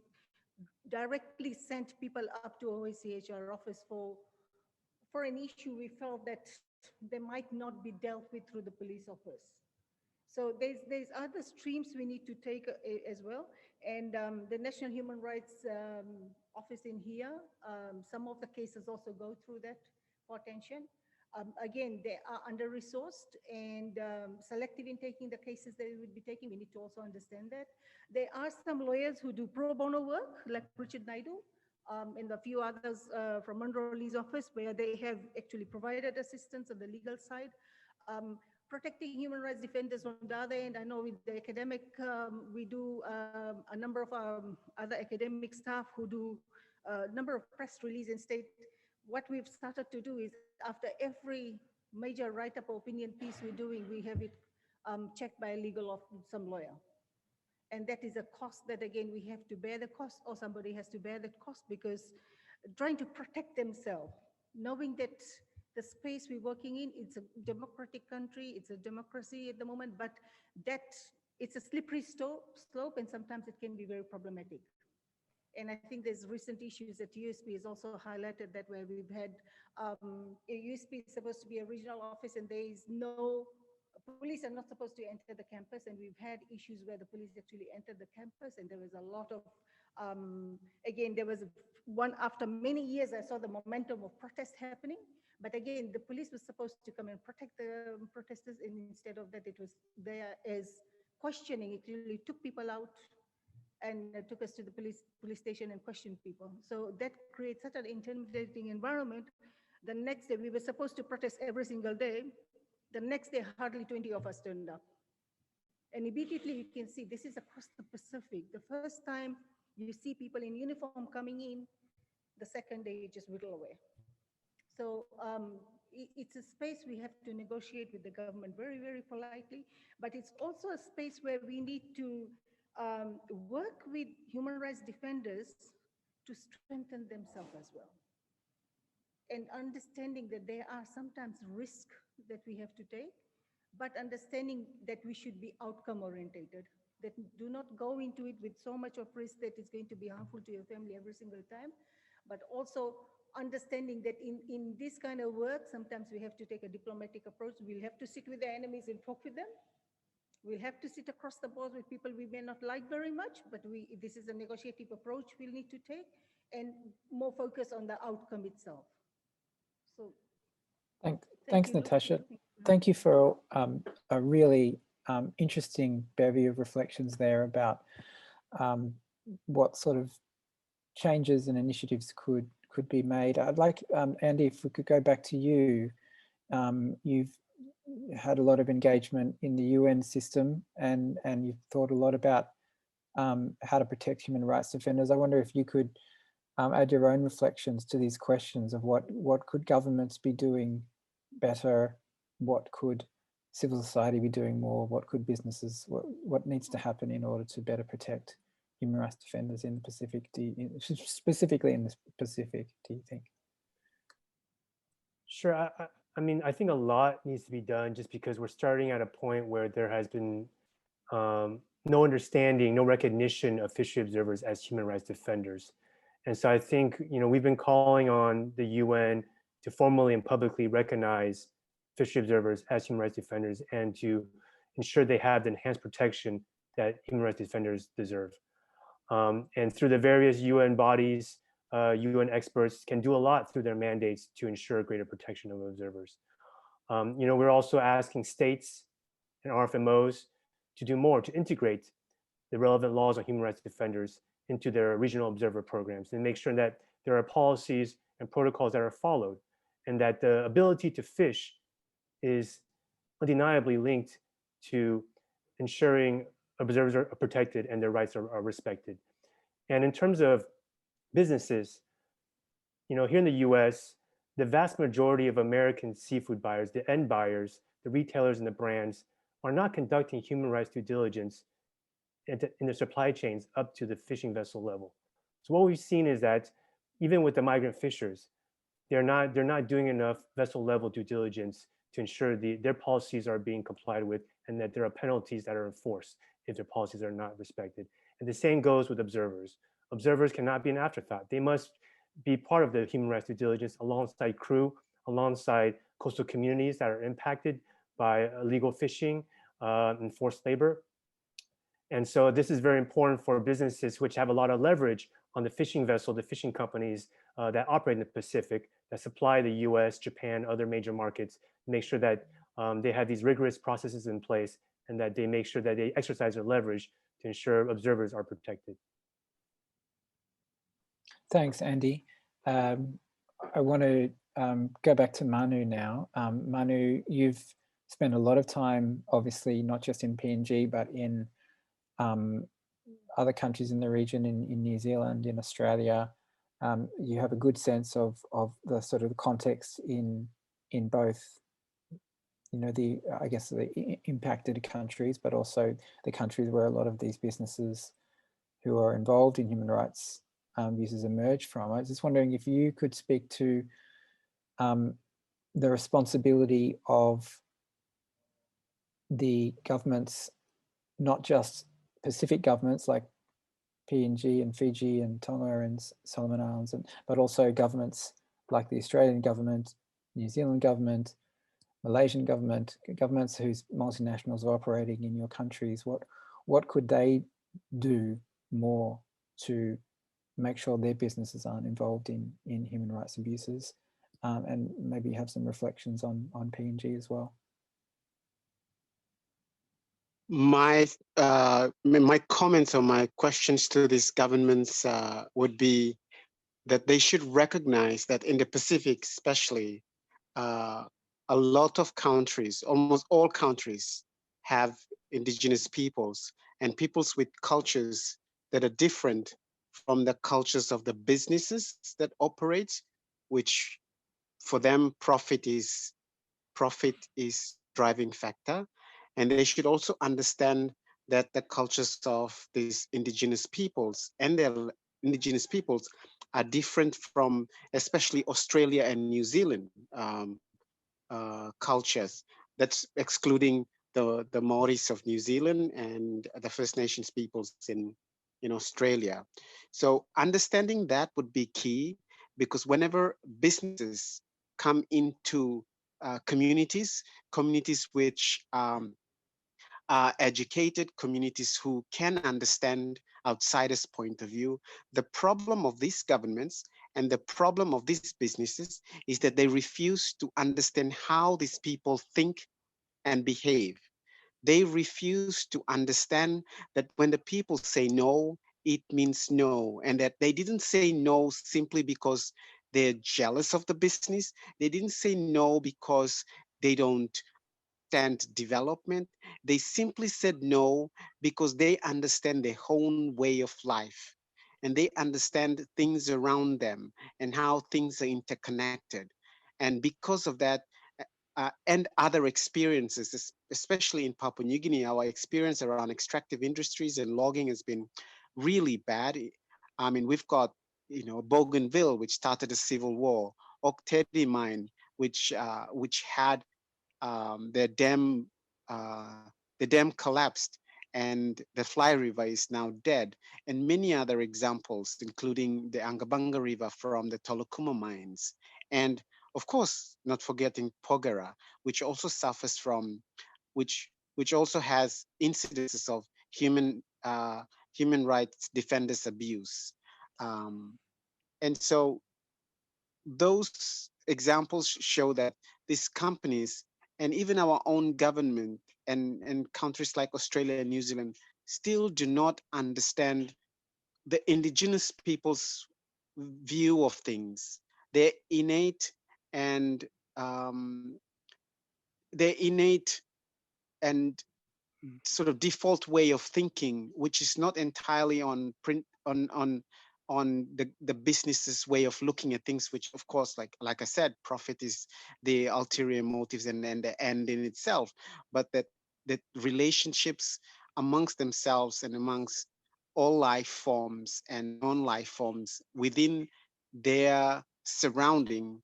directly sent people up to OHCHR office for an issue we felt that they might not be dealt with through the police office. So there's other streams we need to take as well. And the National Human Rights Office in here, some of the cases also go through that for attention. Again, they are under-resourced and selective in taking the cases they would be taking. We need to also understand that. There are some lawyers who do pro bono work, like Richard Naidu, and a few others from Monroe Lee's office, where they have actually provided assistance on the legal side. Protecting human rights defenders on the other end. I know with the academic, we do a number of other academic staff who do a number of press releases and state. What we've started to do is after every major write-up or opinion piece we're doing, we have it checked by a legal of some lawyer. And that is a cost that, again, we have to bear the cost, or somebody has to bear that cost, because trying to protect themselves, knowing that the space we're working in, it's a democratic country, it's a democracy at the moment, but that it's a slippery slope, and sometimes it can be very problematic. And I think there's recent issues that USP has also highlighted that, where we've had, USP is supposed to be a regional office, and there is no, police are not supposed to enter the campus, and we've had issues where the police actually entered the campus, and there was a lot of, again, there was one, after many years, I saw the momentum of protest happening. But again, the police was supposed to come and protect the protesters, and instead of that, it was there as questioning. It clearly took people out and took us to the police station and questioned people. So that creates such an intimidating environment. The next day, we were supposed to protest every single day. The next day, hardly 20 of us turned up. And immediately you can see this is across the Pacific. The first time you see people in uniform coming in, the second day you just whittle away. So it's a space we have to negotiate with the government very, very politely, but it's also a space where we need to work with human rights defenders to strengthen themselves as well. And understanding that there are sometimes risks that we have to take, but understanding that we should be outcome orientated, that do not go into it with so much of risk that is going to be harmful to your family every single time, but also understanding that in this kind of work, sometimes we have to take a diplomatic approach. We'll have to sit with the enemies and talk with them. We'll have to sit across the board with people we may not like very much, but this is a negotiative approach we'll need to take, and more focus on the outcome itself. So, thanks, Natasha. Thank you for a really interesting bevy of reflections there about what sort of changes and initiatives could be made. I'd like, Andy, if we could go back to you. You've had a lot of engagement in the UN system, and you've thought a lot about how to protect human rights defenders. I wonder if you could add your own reflections to these questions of what could governments be doing better, what could civil society be doing more, what could businesses, what needs to happen in order to better protect human rights defenders in the Pacific, specifically in the Pacific, do you think? Sure. I mean, I think a lot needs to be done just because we're starting at a point where there has been no understanding, no recognition of fishery observers as human rights defenders. And so I think, we've been calling on the UN to formally and publicly recognize fishery observers as human rights defenders and to ensure they have the enhanced protection that human rights defenders deserve. And through the various UN bodies, UN experts can do a lot through their mandates to ensure greater protection of observers. We're also asking states and RFMOs to do more to integrate the relevant laws on human rights defenders into their regional observer programs and make sure that there are policies and protocols that are followed, and that the ability to fish is undeniably linked to ensuring observers are protected and their rights are respected. And in terms of businesses, here in the US, the vast majority of American seafood buyers, the end buyers, the retailers and the brands, are not conducting human rights due diligence in their supply chains up to the fishing vessel level. So what we've seen is that even with the migrant fishers, they're not doing enough vessel level due diligence to ensure their policies are being complied with, and that there are penalties that are enforced if their policies are not respected. And the same goes with observers. Observers cannot be an afterthought. They must be part of the human rights due diligence alongside crew, alongside coastal communities that are impacted by illegal fishing and forced labor. And so this is very important for businesses which have a lot of leverage on the fishing vessel, the fishing companies that operate in the Pacific, that supply the US, Japan, other major markets, make sure that they have these rigorous processes in place, and that they make sure that they exercise their leverage to ensure observers are protected. Thanks, Andy. I want to go back to Manu now. Manu, you've spent a lot of time, obviously, not just in PNG, but in other countries in the region, in New Zealand, in Australia. You have a good sense of the sort of context in both, I guess the impacted countries, but also the countries where a lot of these businesses who are involved in human rights abuses emerge from. I was just wondering if you could speak to the responsibility of the governments, not just Pacific governments like PNG and Fiji and Tonga and Solomon Islands, but also governments like the Australian government, New Zealand government, Malaysian government, governments whose multinationals are operating in your countries. What could they do more to make sure their businesses aren't involved in human rights abuses, and maybe have some reflections on PNG as well? My comments or my questions to these governments would be that they should recognize that in the Pacific, especially, a lot of countries, almost all countries, have indigenous peoples and peoples with cultures that are different from the cultures of the businesses that operate, which for them, profit is driving factor, and they should also understand that the cultures of these indigenous peoples and their indigenous peoples are different from especially Australia and New Zealand cultures. That's excluding the Maoris of New Zealand and the First Nations peoples in Australia. So understanding that would be key, because whenever businesses come into communities which are educated, communities who can understand outsiders' point of view, the problem of these governments and the problem of these businesses is that they refuse to understand how these people think and behave. They refuse to understand that when the people say no, it means no, and that they didn't say no simply because they're jealous of the business. They didn't say no because they don't understand development. They simply said no because they understand their own way of life, and they understand things around them and how things are interconnected. And because of that, and other experiences, especially in Papua New Guinea, our experience around extractive industries and logging has been really bad. I mean, we've got, Bougainville, which started a civil war, Oktedi mine, which had the dam collapsed, and the Fly River is now dead, and many other examples, including the Angabanga River from the Tolokuma mines, and of course, not forgetting Pogera, which also suffers from, which also has incidences of human rights defenders abuse, and so those examples show that these companies and even our own government and countries like Australia and New Zealand still do not understand the indigenous people's view of things, their innate and um, their innate and sort of default way of thinking, which is not entirely on print on the business's way of looking at things, which of course, like I said, profit is the ulterior motives and the end in itself, but that relationships amongst themselves and amongst all life forms and non-life forms within their surrounding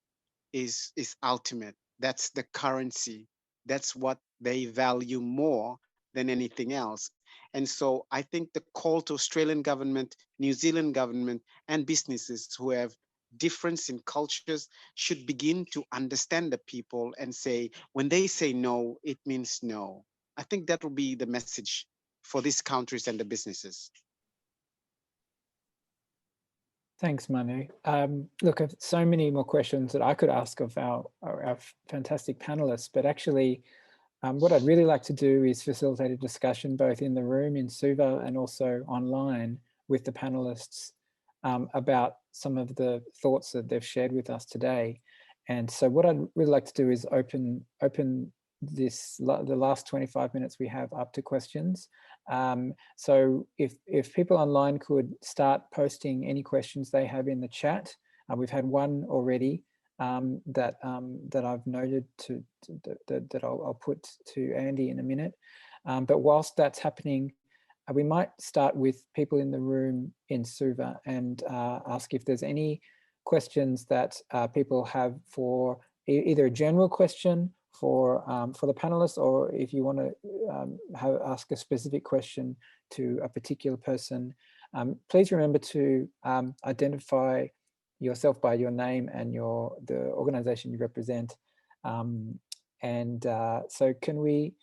is ultimate. That's the currency. That's what they value more than anything else. And so I think the call to Australian government, New Zealand government, and businesses who have difference in cultures should begin to understand the people and say, when they say no, it means no. I think that will be the message for these countries and the businesses. Thanks, Manu. Look, I've so many more questions that I could ask of our fantastic panelists, but actually what I'd really like to do is facilitate a discussion both in the room in Suva and also online with the panelists about some of the thoughts that they've shared with us today. And so what I'd really like to do is open the last 25 minutes we have up to questions. So if people online could start posting any questions they have in the chat, we've had one already that I've noted that I'll put to Andy in a minute. But whilst that's happening, we might start with people in the room in Suva and ask if there's any questions that people have for either a general question for the panelists, or if you want to ask a specific question to a particular person. Please remember to identify yourself by your name and the organization you represent. So can we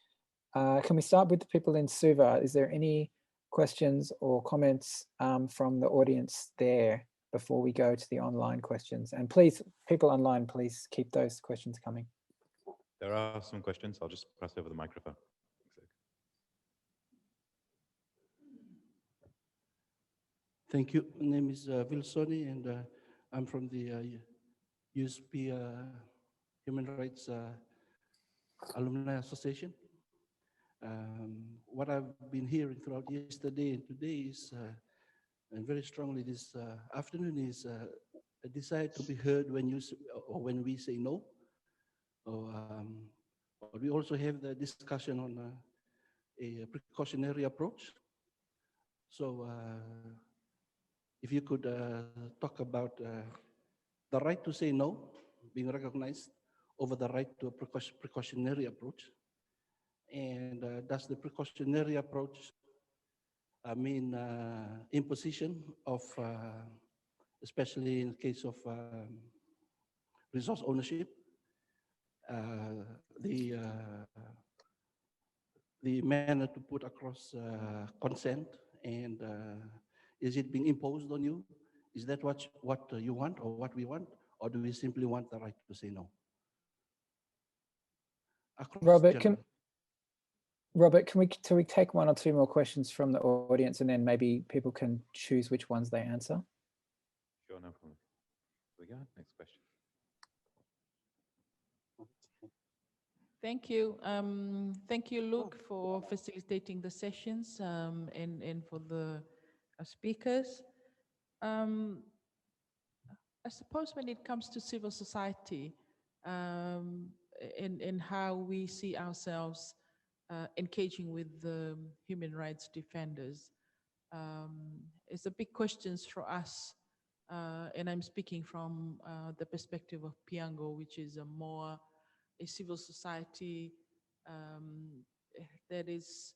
start with the people in Suva? Is there any questions or comments from the audience there before we go to the online questions? And please, people online, please keep those questions coming. There are some questions. I'll just pass over the microphone. Thank you. My name is Vilsoni, and I'm from the USP Human Rights Alumni Association. What I've been hearing throughout yesterday and today is, and very strongly this afternoon, is desire to be heard when or when we say no. Or, or we also have the discussion on a precautionary approach. So if you could talk about the right to say no being recognized over the right to a precautionary approach. And does the precautionary approach mean imposition of, especially in the case of resource ownership, the manner to put across consent, and is it being imposed on you? Is that what you want or what we want, or do we simply want the right to say no? Across Robert, can we take one or two more questions from the audience, and then maybe people can choose which ones they answer? Sure, no problem. Here we go. Next question. Thank you. Thank you, Luke, for facilitating the sessions and for the speakers. I suppose when it comes to civil society and how we see ourselves engaging with the human rights defenders, it's a big question for us. And I'm speaking from the perspective of Piango, which is a civil society that is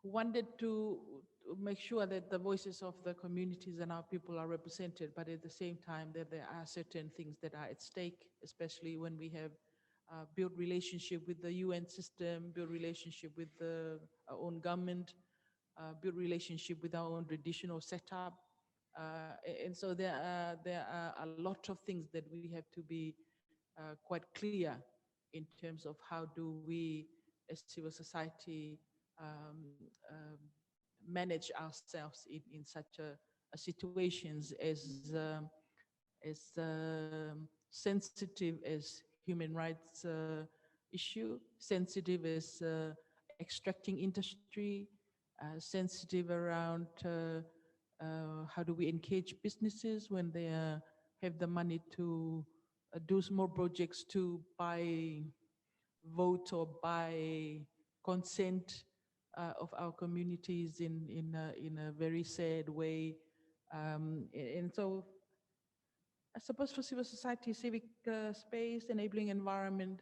wanted to make sure that the voices of the communities and our people are represented, but at the same time that there are certain things that are at stake, especially when we have built relationship with the UN system, built relationship with our own government, built relationship with our own traditional setup. And so there are a lot of things that we have to be quite clear in terms of how do we as civil society manage ourselves in such a situations as sensitive as human rights issue, sensitive as extracting industry, sensitive around how do we engage businesses when they have the money to do small projects to buy vote or buy consent of our communities in a very sad way. And so I suppose for civil society, civic space, enabling environment,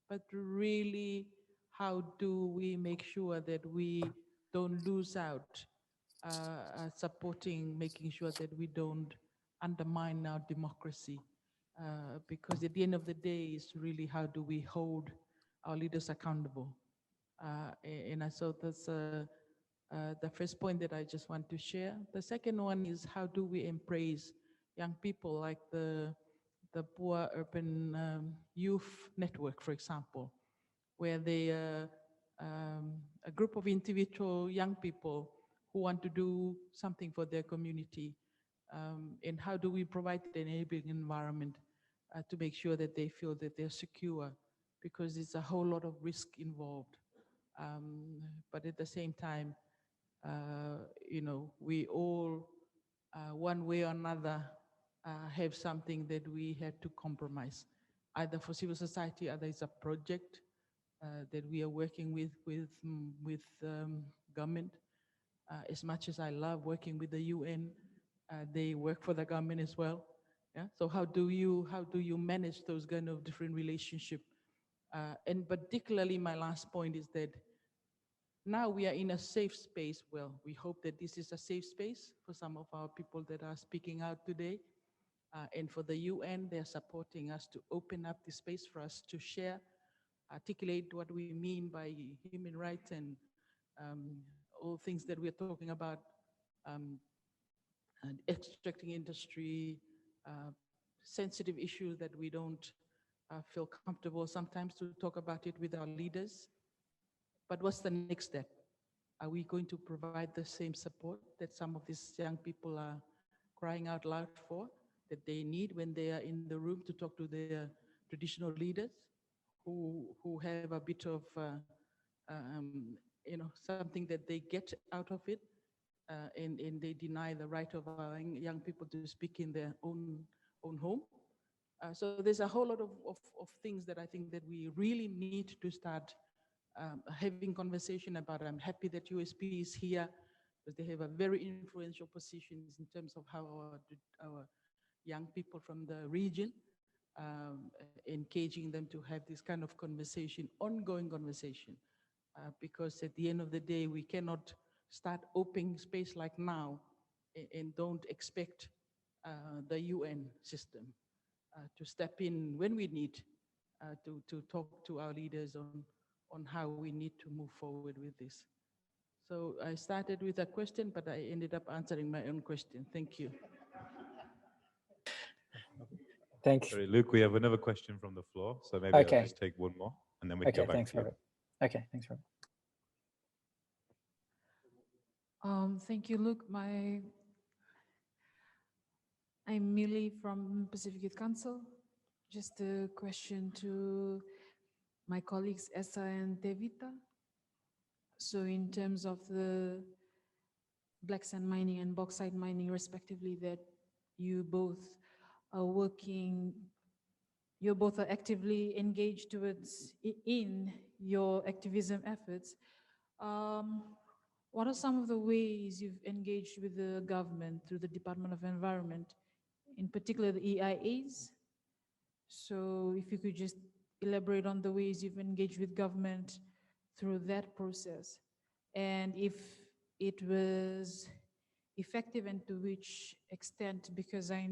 but really how do we make sure that we don't lose out supporting, making sure that we don't undermine our democracy. Because at the end of the day, it's really how do we hold our leaders accountable. And I thought that's the first point that I just want to share. The second one is how do we embrace young people like the Papua Urban Youth Network, for example, where they a group of individual young people who want to do something for their community. And how do we provide the enabling environment to make sure that they feel that they're secure, because there's a whole lot of risk involved. But at the same time, you know, we all, one way or another, have something that we had to compromise, either for civil society, either it's a project that we are working with government. As much as I love working with the UN, they work for the government as well. Yeah. So how do you manage those kind of different relationships? And particularly, my last point is that now we are in a safe space. Well, we hope that this is a safe space for some of our people that are speaking out today. And for the UN, they're supporting us to open up the space for us to share, articulate what we mean by human rights and all things that we're talking about, and extracting industry, sensitive issues that we don't feel comfortable sometimes to talk about it with our leaders. But what's the next step? Are we going to provide the same support that some of these young people are crying out loud for, that they need when they are in the room to talk to their traditional leaders who have a bit of, you know, something that they get out of it? and they deny the right of our young people to speak in their own home. So there's a whole lot of things that I think that we really need to start having conversation about. I'm happy that USP is here because they have a very influential positions in terms of how our young people from the region, engaging them to have this kind of conversation, ongoing conversation, because at the end of the day, we cannot start opening space like now and don't expect the UN system to step in when we need to talk to our leaders on how we need to move forward with this. So I started with a question, but I ended up answering my own question. Thank you. Thanks. Sorry, Luke, we have another question from the floor, so maybe Okay. I'll just take one more, and then we can Okay, go back thanks, to you. Robert. Okay, thanks, Robert. Thank you, Luke. I'm Millie from Pacific Youth Council. Just a question to my colleagues Essa and Tevita. So in terms of the black sand mining and bauxite mining respectively, that you both are working, you both are actively engaged towards in your activism efforts. What are some of the ways you've engaged with the government through the Department of Environment, in particular the EIAs? So if you could just elaborate on the ways you've engaged with government through that process, and if it was effective and to which extent, because I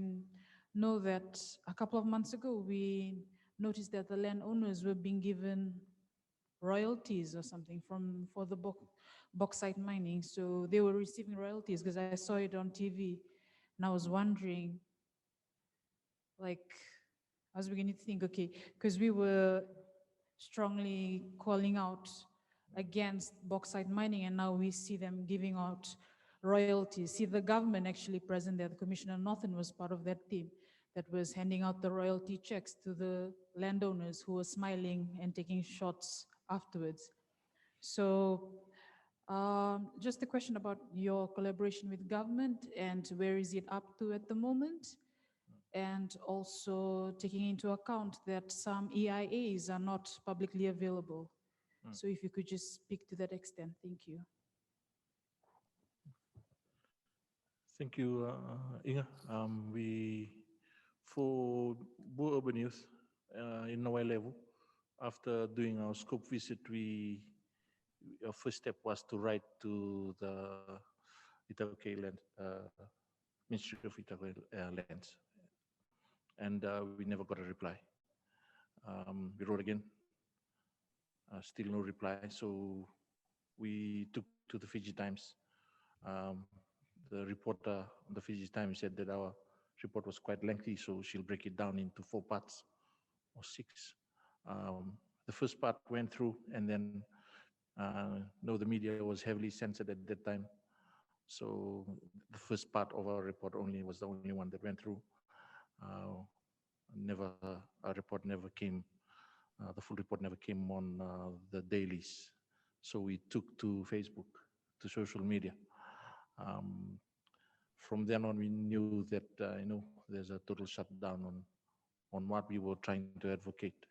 know that a couple of months ago we noticed that the landowners were being given royalties or something for the bauxite mining. So they were receiving royalties because I saw it on TV, and I was wondering, like, I was beginning to think, okay, because we were strongly calling out against bauxite mining, and now we see them giving out royalties. See, the government actually present there, the Commissioner Northern was part of that team that was handing out the royalty checks to the landowners who were smiling and taking shots afterwards. So just a question about your collaboration with government and where is it up to at the moment? And also taking into account that some EIAs are not publicly available. So if you could just speak to that extent, thank you. Thank you, Inga. For Boer Urban Youth in Nawai level, after doing our scope visit, our first step was to write to the Ecological land, Ministry of Ecological lands, and we never got a reply. We wrote again, still no reply. So we took to the Fiji Times. The reporter on the Fiji Times said that our report was quite lengthy, so she'll break it down into 4 parts or 6. The first part went through, and then no, the media was heavily censored at that time. So the first part of our report only was the only one that went through. Our report never came, the full report never came on the dailies. So we took to Facebook, to social media. From then on, we knew that there's a total shutdown on what we were trying to advocate.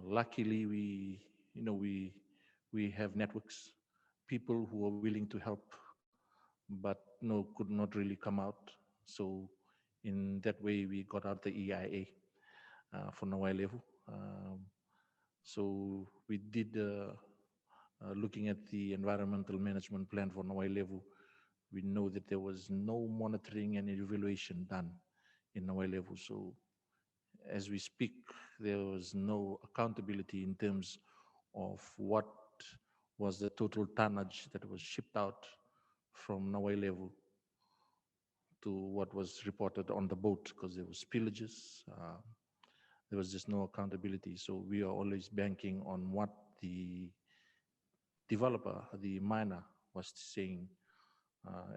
Luckily, we have networks, people who are willing to help, but could not really come out. So in that way, we got out the EIA for Nawai level. So we did, looking at the environmental management plan for Nawai level, we know that there was no monitoring and evaluation done in Nawai level. So as we speak, there was no accountability in terms of what was the total tonnage that was shipped out from Nawai level to what was reported on the boat, because there was spillages. There was just no accountability. So we are always banking on what the developer, the miner, was saying.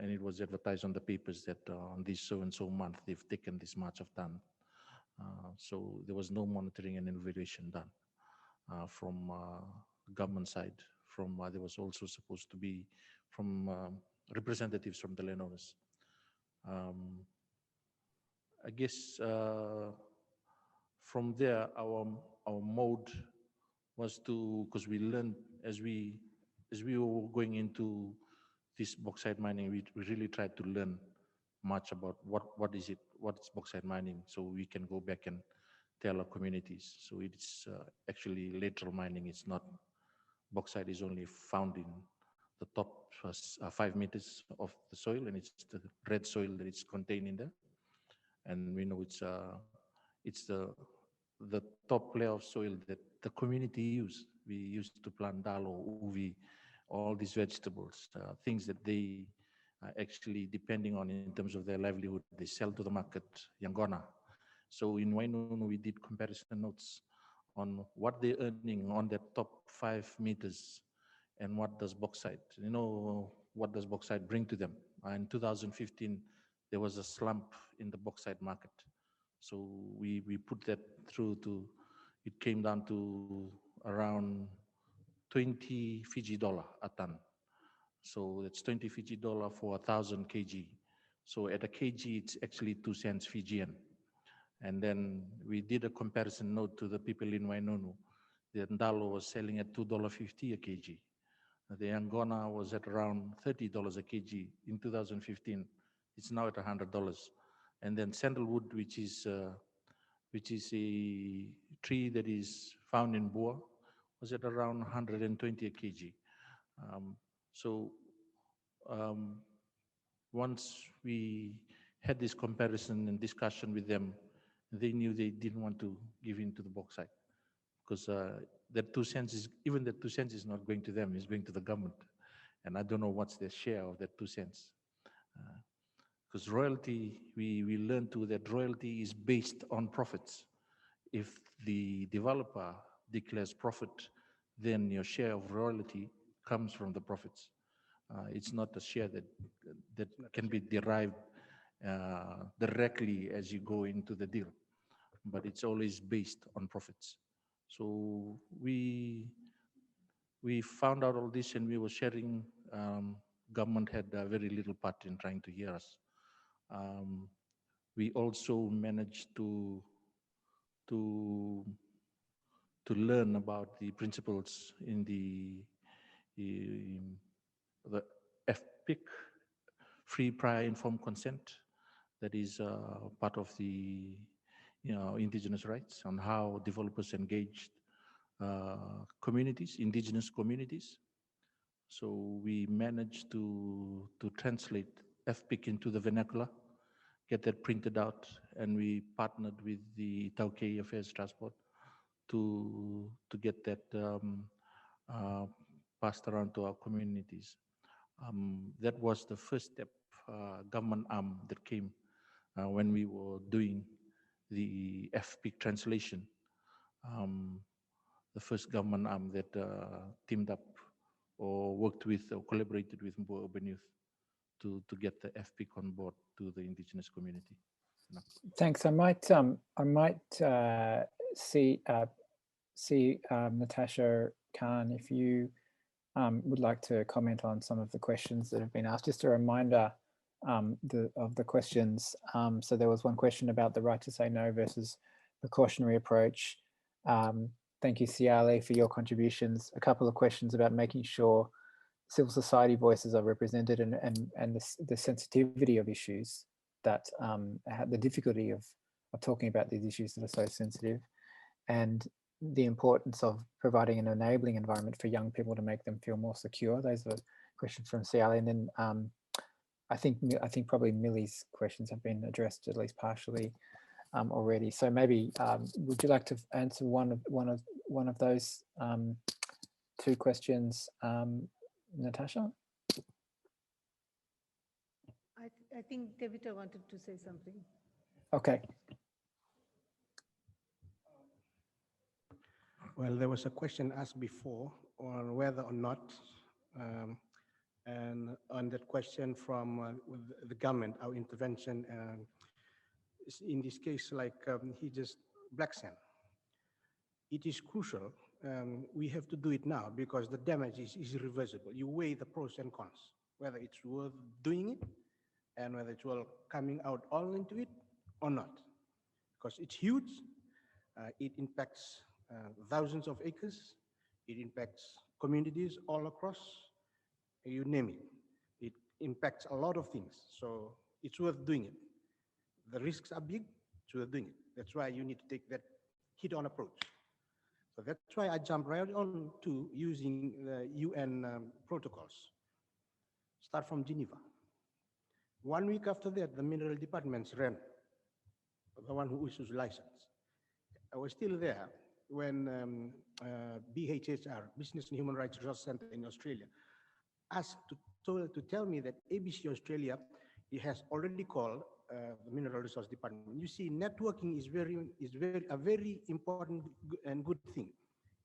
And it was advertised on the papers that on this so-and-so month, they've taken this much of ton. So there was no monitoring and evaluation done from government side. There was also supposed to be representatives from the landowners. I guess from there, our mode was to, because we learned as we were going into this bauxite mining, we really tried to learn much about what is bauxite mining, so we can go back and tell our communities. So it's actually lateral mining. It's not, bauxite is only found in the top 5 meters of the soil, and it's the red soil that is contained in there. And we know it's the top layer of soil that the community use. We used to plant dal or uvi, all these vegetables, things that they are actually depending on in terms of their livelihood. They sell to the market, Yangona. So in Wainunu, we did comparison notes on what they're earning on that top 5 meters and what does bauxite, what does bauxite bring to them? In 2015, there was a slump in the bauxite market. So we put that through to, it came down to around 20 Fiji dollar a ton. So that's 20 Fiji dollar for 1,000 kg. So at a kg, it's actually 2 cents Fijian. And then we did a comparison note to the people in Wainunu. The Ndalo was selling at $2.50 a kg. The Angona was at around $30 a kg in 2015. It's now at $100. And then sandalwood, which is a tree that is found in Boer, was at around 120 a kg. Once we had this comparison and discussion with them, they knew they didn't want to give in to the bauxite, because that 2 cents is, even that 2 cents is not going to them, it's going to the government. And I don't know what's their share of that 2 cents. Because royalty, we learned too that royalty is based on profits. If the developer declares profit, then your share of royalty comes from the profits. It's not a share that can be derived directly as you go into the deal, but it's always based on profits. So we found out all this, and we were sharing. Government had very little part in trying to hear us. We also managed to learn about the principles in the FPIC, free prior informed consent, that is part of the indigenous rights, on how developers engaged communities, indigenous communities. So we managed to translate FPIC into the vernacular, get that printed out, and we partnered with the Tauke Affairs Transport to get that passed around to our communities. That was the first step, government arm that came when we were doing the FPIC translation. The first government arm that teamed up or worked with or collaborated with Mboa Urban Youth to get the FPIC on board to the indigenous community. Thanks. I might see Natasha Khan, if you would like to comment on some of the questions that have been asked. Just a reminder of the questions. So there was one question about the right to say no versus precautionary approach. Thank you, Siale, for your contributions. A couple of questions about making sure civil society voices are represented and the sensitivity of issues, that the difficulty of talking about these issues that are so sensitive, and the importance of providing an enabling environment for young people to make them feel more secure. Those are questions from Siale. And then I think probably Millie's questions have been addressed at least partially already. So maybe would you like to answer one of those two questions, Natasha? I think Tevita wanted to say something. Okay. Well, there was a question asked before on whether or not, and on that question from the government, our intervention, in this case, like he just black sand. It is crucial. We have to do it now because the damage is irreversible. You weigh the pros and cons. whether it's worth doing it and whether it's worth coming out all into it or not. Because it's huge, it impacts thousands of acres, it impacts communities all across, you name it. It impacts a lot of things, so it's worth doing it. The risks are big, it's worth doing it. That's why you need to take that head-on approach. So that's why I jumped right on to using the UN protocols. Start from Geneva. 1 week after that, the mineral departments ran, the one who issues license. I was still there when BHR, Business and Human Rights Resource Center in Australia, asked to tell me that ABC Australia, it has already called the Mineral Resource Department. You see, networking is a very important and good thing.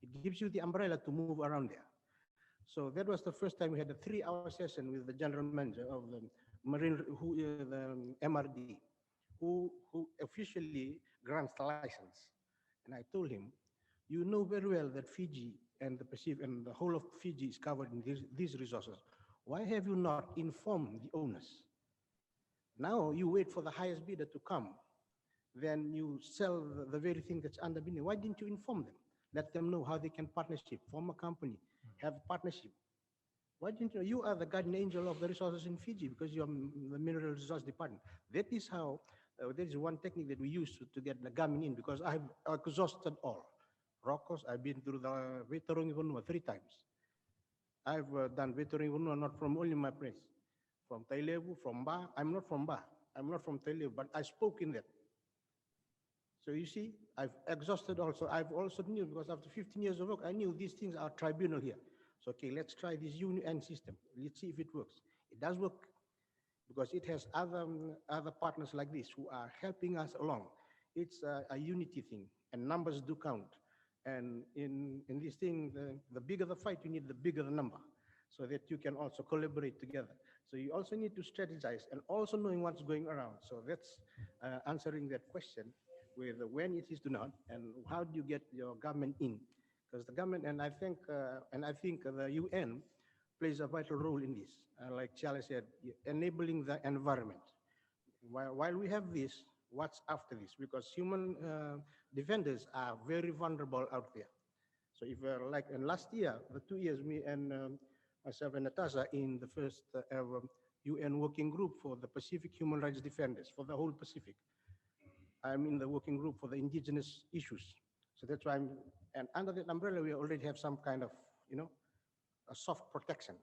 It gives you the umbrella to move around there. So that was the first time we had a 3-hour session with the general manager of the Marine, the MRD, who officially grants the license. And I told him, you know very well that Fiji and the Pacific and the whole of Fiji is covered in these resources. Why have you not informed the owners? Now you wait for the highest bidder to come, then you sell the very thing that's under bidding. Why didn't you inform them? Let them know how they can partnership, form a company, have a partnership. Why didn't you? You are the guardian angel of the resources in Fiji because you're the Mineral Resource Department. That is how, that is one technique that we use to get the government in, because I've exhausted all. Rocos, I've been through the Veterong Vanua 3 times. I've done Veterong Vanua not from only my place, from Tailevu, from Ba. I'm not from Ba, I'm not from Tailevu, but I spoke in that. So you see, I've exhausted also. I've also knew, because after 15 years of work, I knew these things are tribunal here. So, okay, let's try this UN system. Let's see if it works. It does work because it has other partners like this who are helping us along. It's a unity thing, and numbers do count. And in this thing, the bigger the fight, you need the bigger the number, so that you can also collaborate together. So you also need to strategize and also knowing what's going around. So that's answering that question with when it is to not, and how do you get your government in? Because the government, and I think the UN plays a vital role in this. Like Charlie said, enabling the environment. While we have this, what's after this? Because human defenders are very vulnerable out there. So if like in last year, the 2 years, me and myself and Natasha in the first ever UN working group for the Pacific human rights defenders for the whole Pacific. I'm in the working group for the indigenous issues. So that's why and under that umbrella, we already have some kind of, a soft protection.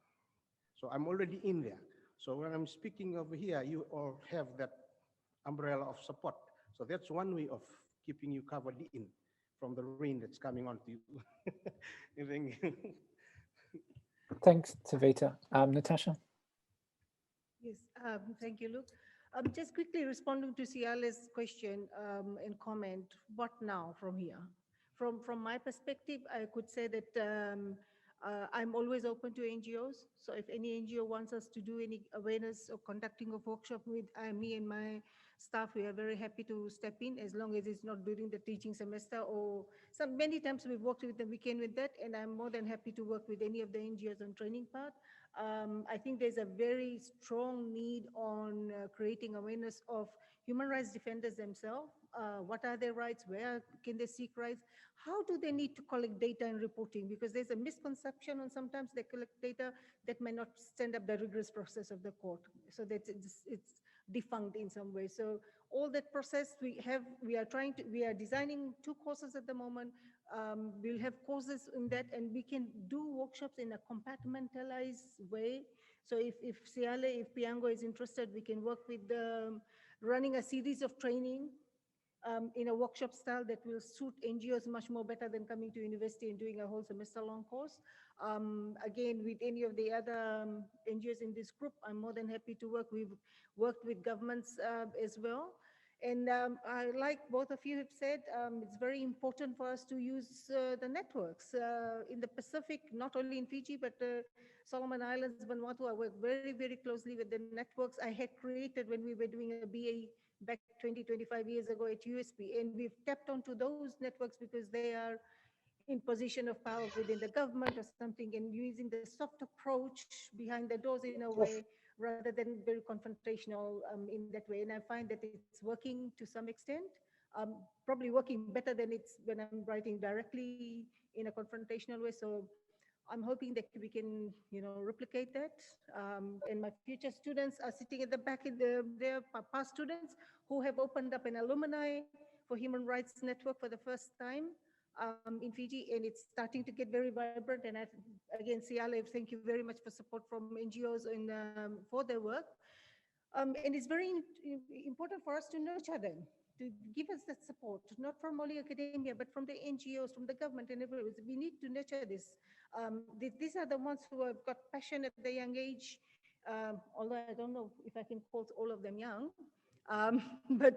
So I'm already in there. So when I'm speaking over here, you all have that umbrella of support. So that's one way of keeping you covered in from the rain that's coming onto you. Thank you. Thanks, Tevita. Natasha? Yes, thank you, Luke. Just quickly responding to Siale's question and comment, what now from here? From my perspective, I could say that I'm always open to NGOs. So if any NGO wants us to do any awareness or conducting a workshop with me and my staff, we are very happy to step in, as long as it's not during the teaching semester, or many times we've worked with the weekend with that, and I'm more than happy to work with any of the NGOs on training part. I think there's a very strong need on creating awareness of human rights defenders themselves. What are their rights? Where can they seek rights? How do they need to collect data and reporting? Because there's a misconception on sometimes they collect data that may not stand up the rigorous process of the court. So that it's defunct in some way. So all that process we are designing 2 courses at the moment. We'll have courses in that, and we can do workshops in a compartmentalized way. So if Siale, if Piango is interested, we can work with running a series of training in a workshop style that will suit NGOs much more better than coming to university and doing a whole semester long course. Again, with any of the other NGOs in this group, I'm more than happy to work. We've worked with governments as well. And I, like both of you have said, it's very important for us to use the networks in the Pacific, not only in Fiji, but Solomon Islands, Vanuatu. I work very, very closely with the networks I had created when we were doing a BA back 20, 25 years ago at USP. And we've tapped onto those networks because they are in position of power within the government or something, and using the soft approach behind the doors in a way, rather than very confrontational in that way. And I find that it's working to some extent, probably working better than it's when I'm writing directly in a confrontational way. So I'm hoping that we can, replicate that. And my future students are sitting at the back in their past students who have opened up an alumni for human rights network for the first time in Fiji, and it's starting to get very vibrant. And again, Siale, thank you very much for support from NGOs and for their work. And it's very important for us to nurture them, to give us that support, not from only academia, but from the NGOs, from the government and everywhere. We need to nurture this. These are the ones who have got passion at the young age, although I don't know if I can call all of them young, but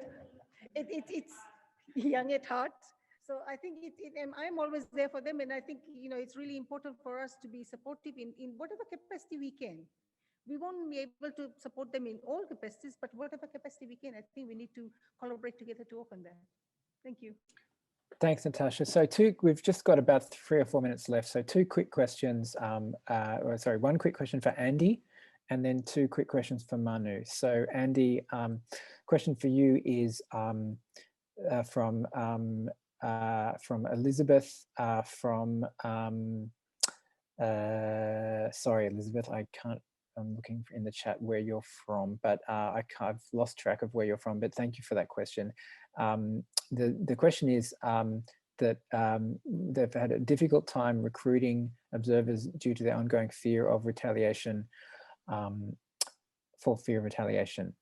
it's young at heart. So I think I'm always there for them, and I think it's really important for us to be supportive in whatever capacity we can. We won't be able to support them in all capacities, but whatever capacity we can, I think we need to collaborate together to work on that. Thank you. Thanks, Natasha. So we've just got about 3 or 4 minutes left. So 2 quick questions, one quick question for Andy, and then 2 quick questions for Manu. So Andy, question for you is from Elizabeth, sorry, Elizabeth, I'm looking in the chat where you're from, but I've lost track of where you're from, but thank you for that question. The question is that they've had a difficult time recruiting observers due to their ongoing fear of retaliation,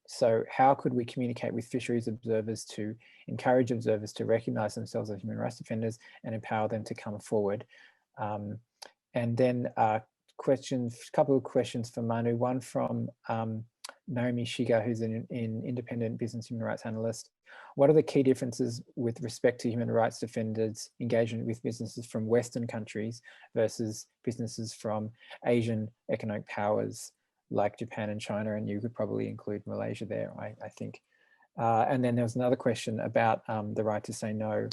So how could we communicate with fisheries observers to encourage observers to recognize themselves as human rights defenders and empower them to come forward? And then couple of questions for Manu, one from Naomi Shiga, who's an independent business human rights analyst. What are the key differences with respect to human rights defenders' engagement with businesses from Western countries versus businesses from Asian economic powers like Japan and China? And you could probably include Malaysia there, I think. And then there was another question about the right to say no,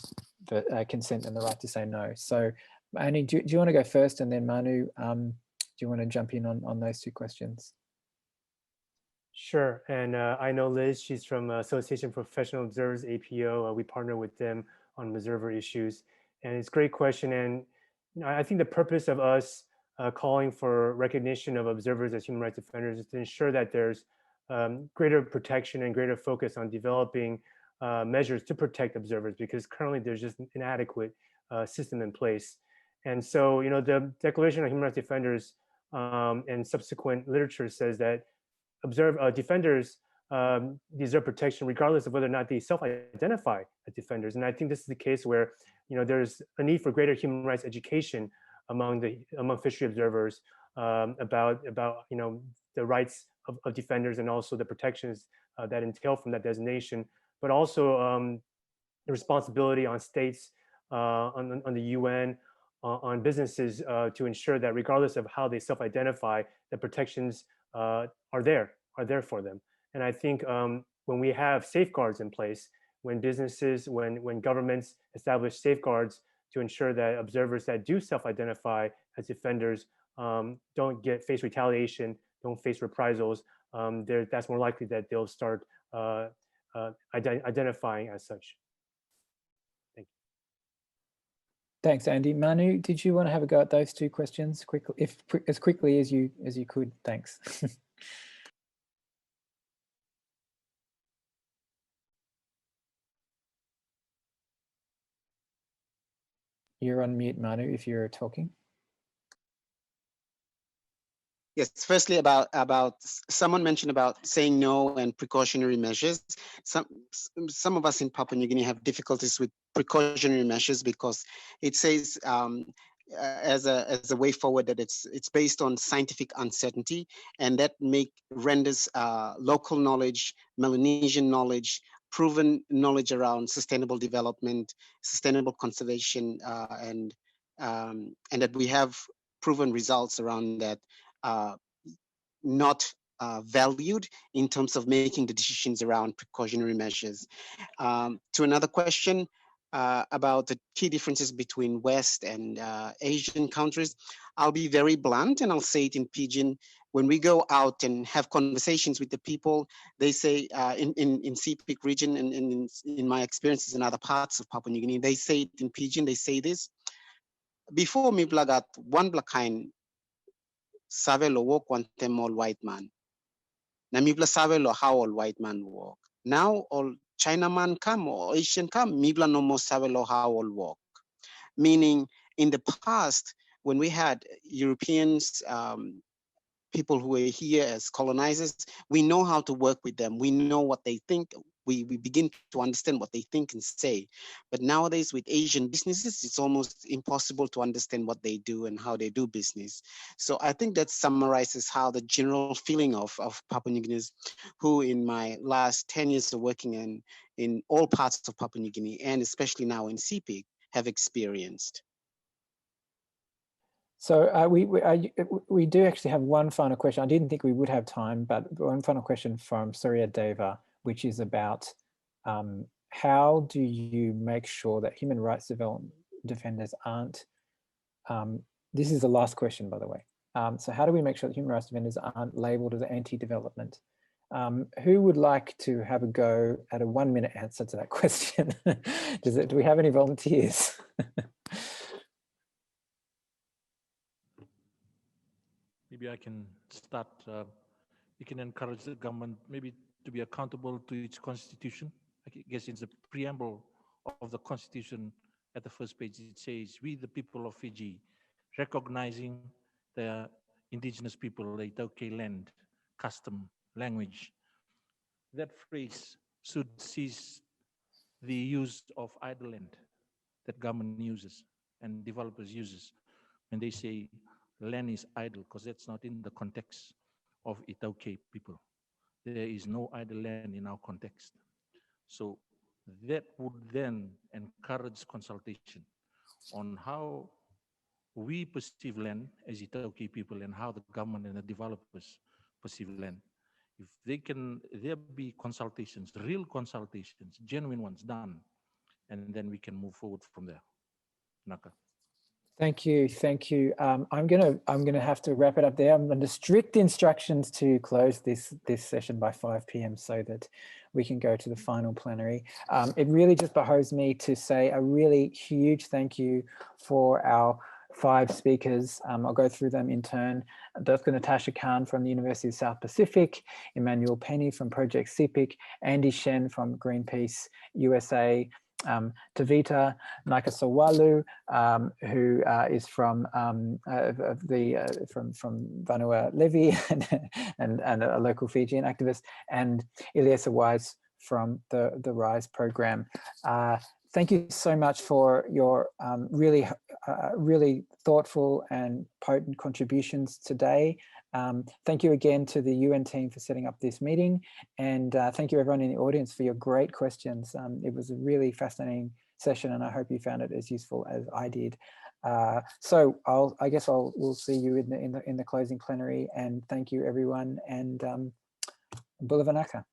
consent and the right to say no. So Annie, do you want to go first, and then Manu, do you want to jump in on those 2 questions? Sure, and I know Liz, she's from Association of Professional Observers, APO. We partner with them on observer issues, and it's a great question. And I think the purpose of us calling for recognition of observers as human rights defenders is to ensure that there's greater protection and greater focus on developing measures to protect observers, because currently there's just an inadequate system in place. And so, the Declaration of Human Rights Defenders and subsequent literature says that defenders deserve protection regardless of whether or not they self-identify as defenders. And I think this is the case where there's a need for greater human rights education among fishery observers about the rights of defenders, and also the protections that entail from that designation, but also the responsibility on states, on the UN, on businesses to ensure that regardless of how they self-identify, the protections are there for them. And I think when we have safeguards in place, when businesses, when governments establish safeguards to ensure that observers that do self-identify as defenders don't face retaliation, don't face reprisals, that's more likely that they'll start identifying as such. Thank you. Thanks, Andy. Manu, did you want to have a go at those 2 questions quickly, as quickly as you could? Thanks. You're on mute, Manu, if you're talking. Yes, firstly about someone mentioned about saying no and precautionary measures. Some of us in Papua New Guinea have difficulties with precautionary measures because it says as a way forward that it's based on scientific uncertainty, and that renders local knowledge, Melanesian knowledge, proven knowledge around sustainable development, sustainable conservation, and that we have proven results around that not valued in terms of making the decisions around precautionary measures. To another question, about the key differences between West and Asian countries. I'll be very blunt and I'll say it in Pidgin. When we go out and have conversations with the people, they say in Sepik region and in my experiences in other parts of Papua New Guinea, they say it in Pidgin, they say this. Before me blagat one blakain savelo walk one temol white man. Na mibla savelo how all white man walk. Now all Chinaman come or Asian come, mibla no more savelo how all walk. Meaning in the past, when we had Europeans, people who were here as colonizers, we know how to work with them. We know what they think. We begin to understand what they think and say. But nowadays with Asian businesses, it's almost impossible to understand what they do and how they do business. So I think that summarizes how the general feeling of Papua New Guineans, who in my last 10 years of working in all parts of Papua New Guinea, and especially now in Sepik, have experienced. So we do actually have one final question. I didn't think we would have time, but one final question from Surya Deva, which is about how do you make sure that human rights defenders aren't, this is the last question, by the way. So how do we make sure that human rights defenders aren't labeled as anti-development? Who would like to have a go at a 1-minute answer to that question? Do we have any volunteers? Maybe I can start. We can encourage the government maybe to be accountable to its constitution. I guess in the preamble of the constitution at the first page, it says, we the people of Fiji, recognizing the indigenous people, the Itoke land, custom, language. That phrase should cease the use of idle land that government uses and developers uses when they say land is idle, because that's not in the context of Itoke people. There is no idle land in our context. So that would then encourage consultation on how we perceive land as Itoke people and how the government and the developers perceive land. If there be consultations, real consultations, genuine ones done, and then we can move forward from there. Naka. Thank you, thank you. I'm gonna have to wrap it up there. I'm under strict instructions to close this session by 5 p.m. so that we can go to the final plenary. It really just behoves me to say a really huge thank you for our 5 speakers. I'll go through them in turn. Dr. Natasha Khan from the University of South Pacific, Emmanuel Peni from Project Sepik, Andy Shen from Greenpeace USA, Tevita Naikasowalu, who is from Vanua Levi and a local Fijian activist, and Iliesa Wise from the RISE program. Thank you so much for your really thoughtful and potent contributions today. Thank you again to the UN team for setting up this meeting, and thank you everyone in the audience for your great questions. It was a really fascinating session, and I hope you found it as useful as I did. So I guess we'll see you in the closing plenary, and thank you everyone, and Bulavanaka.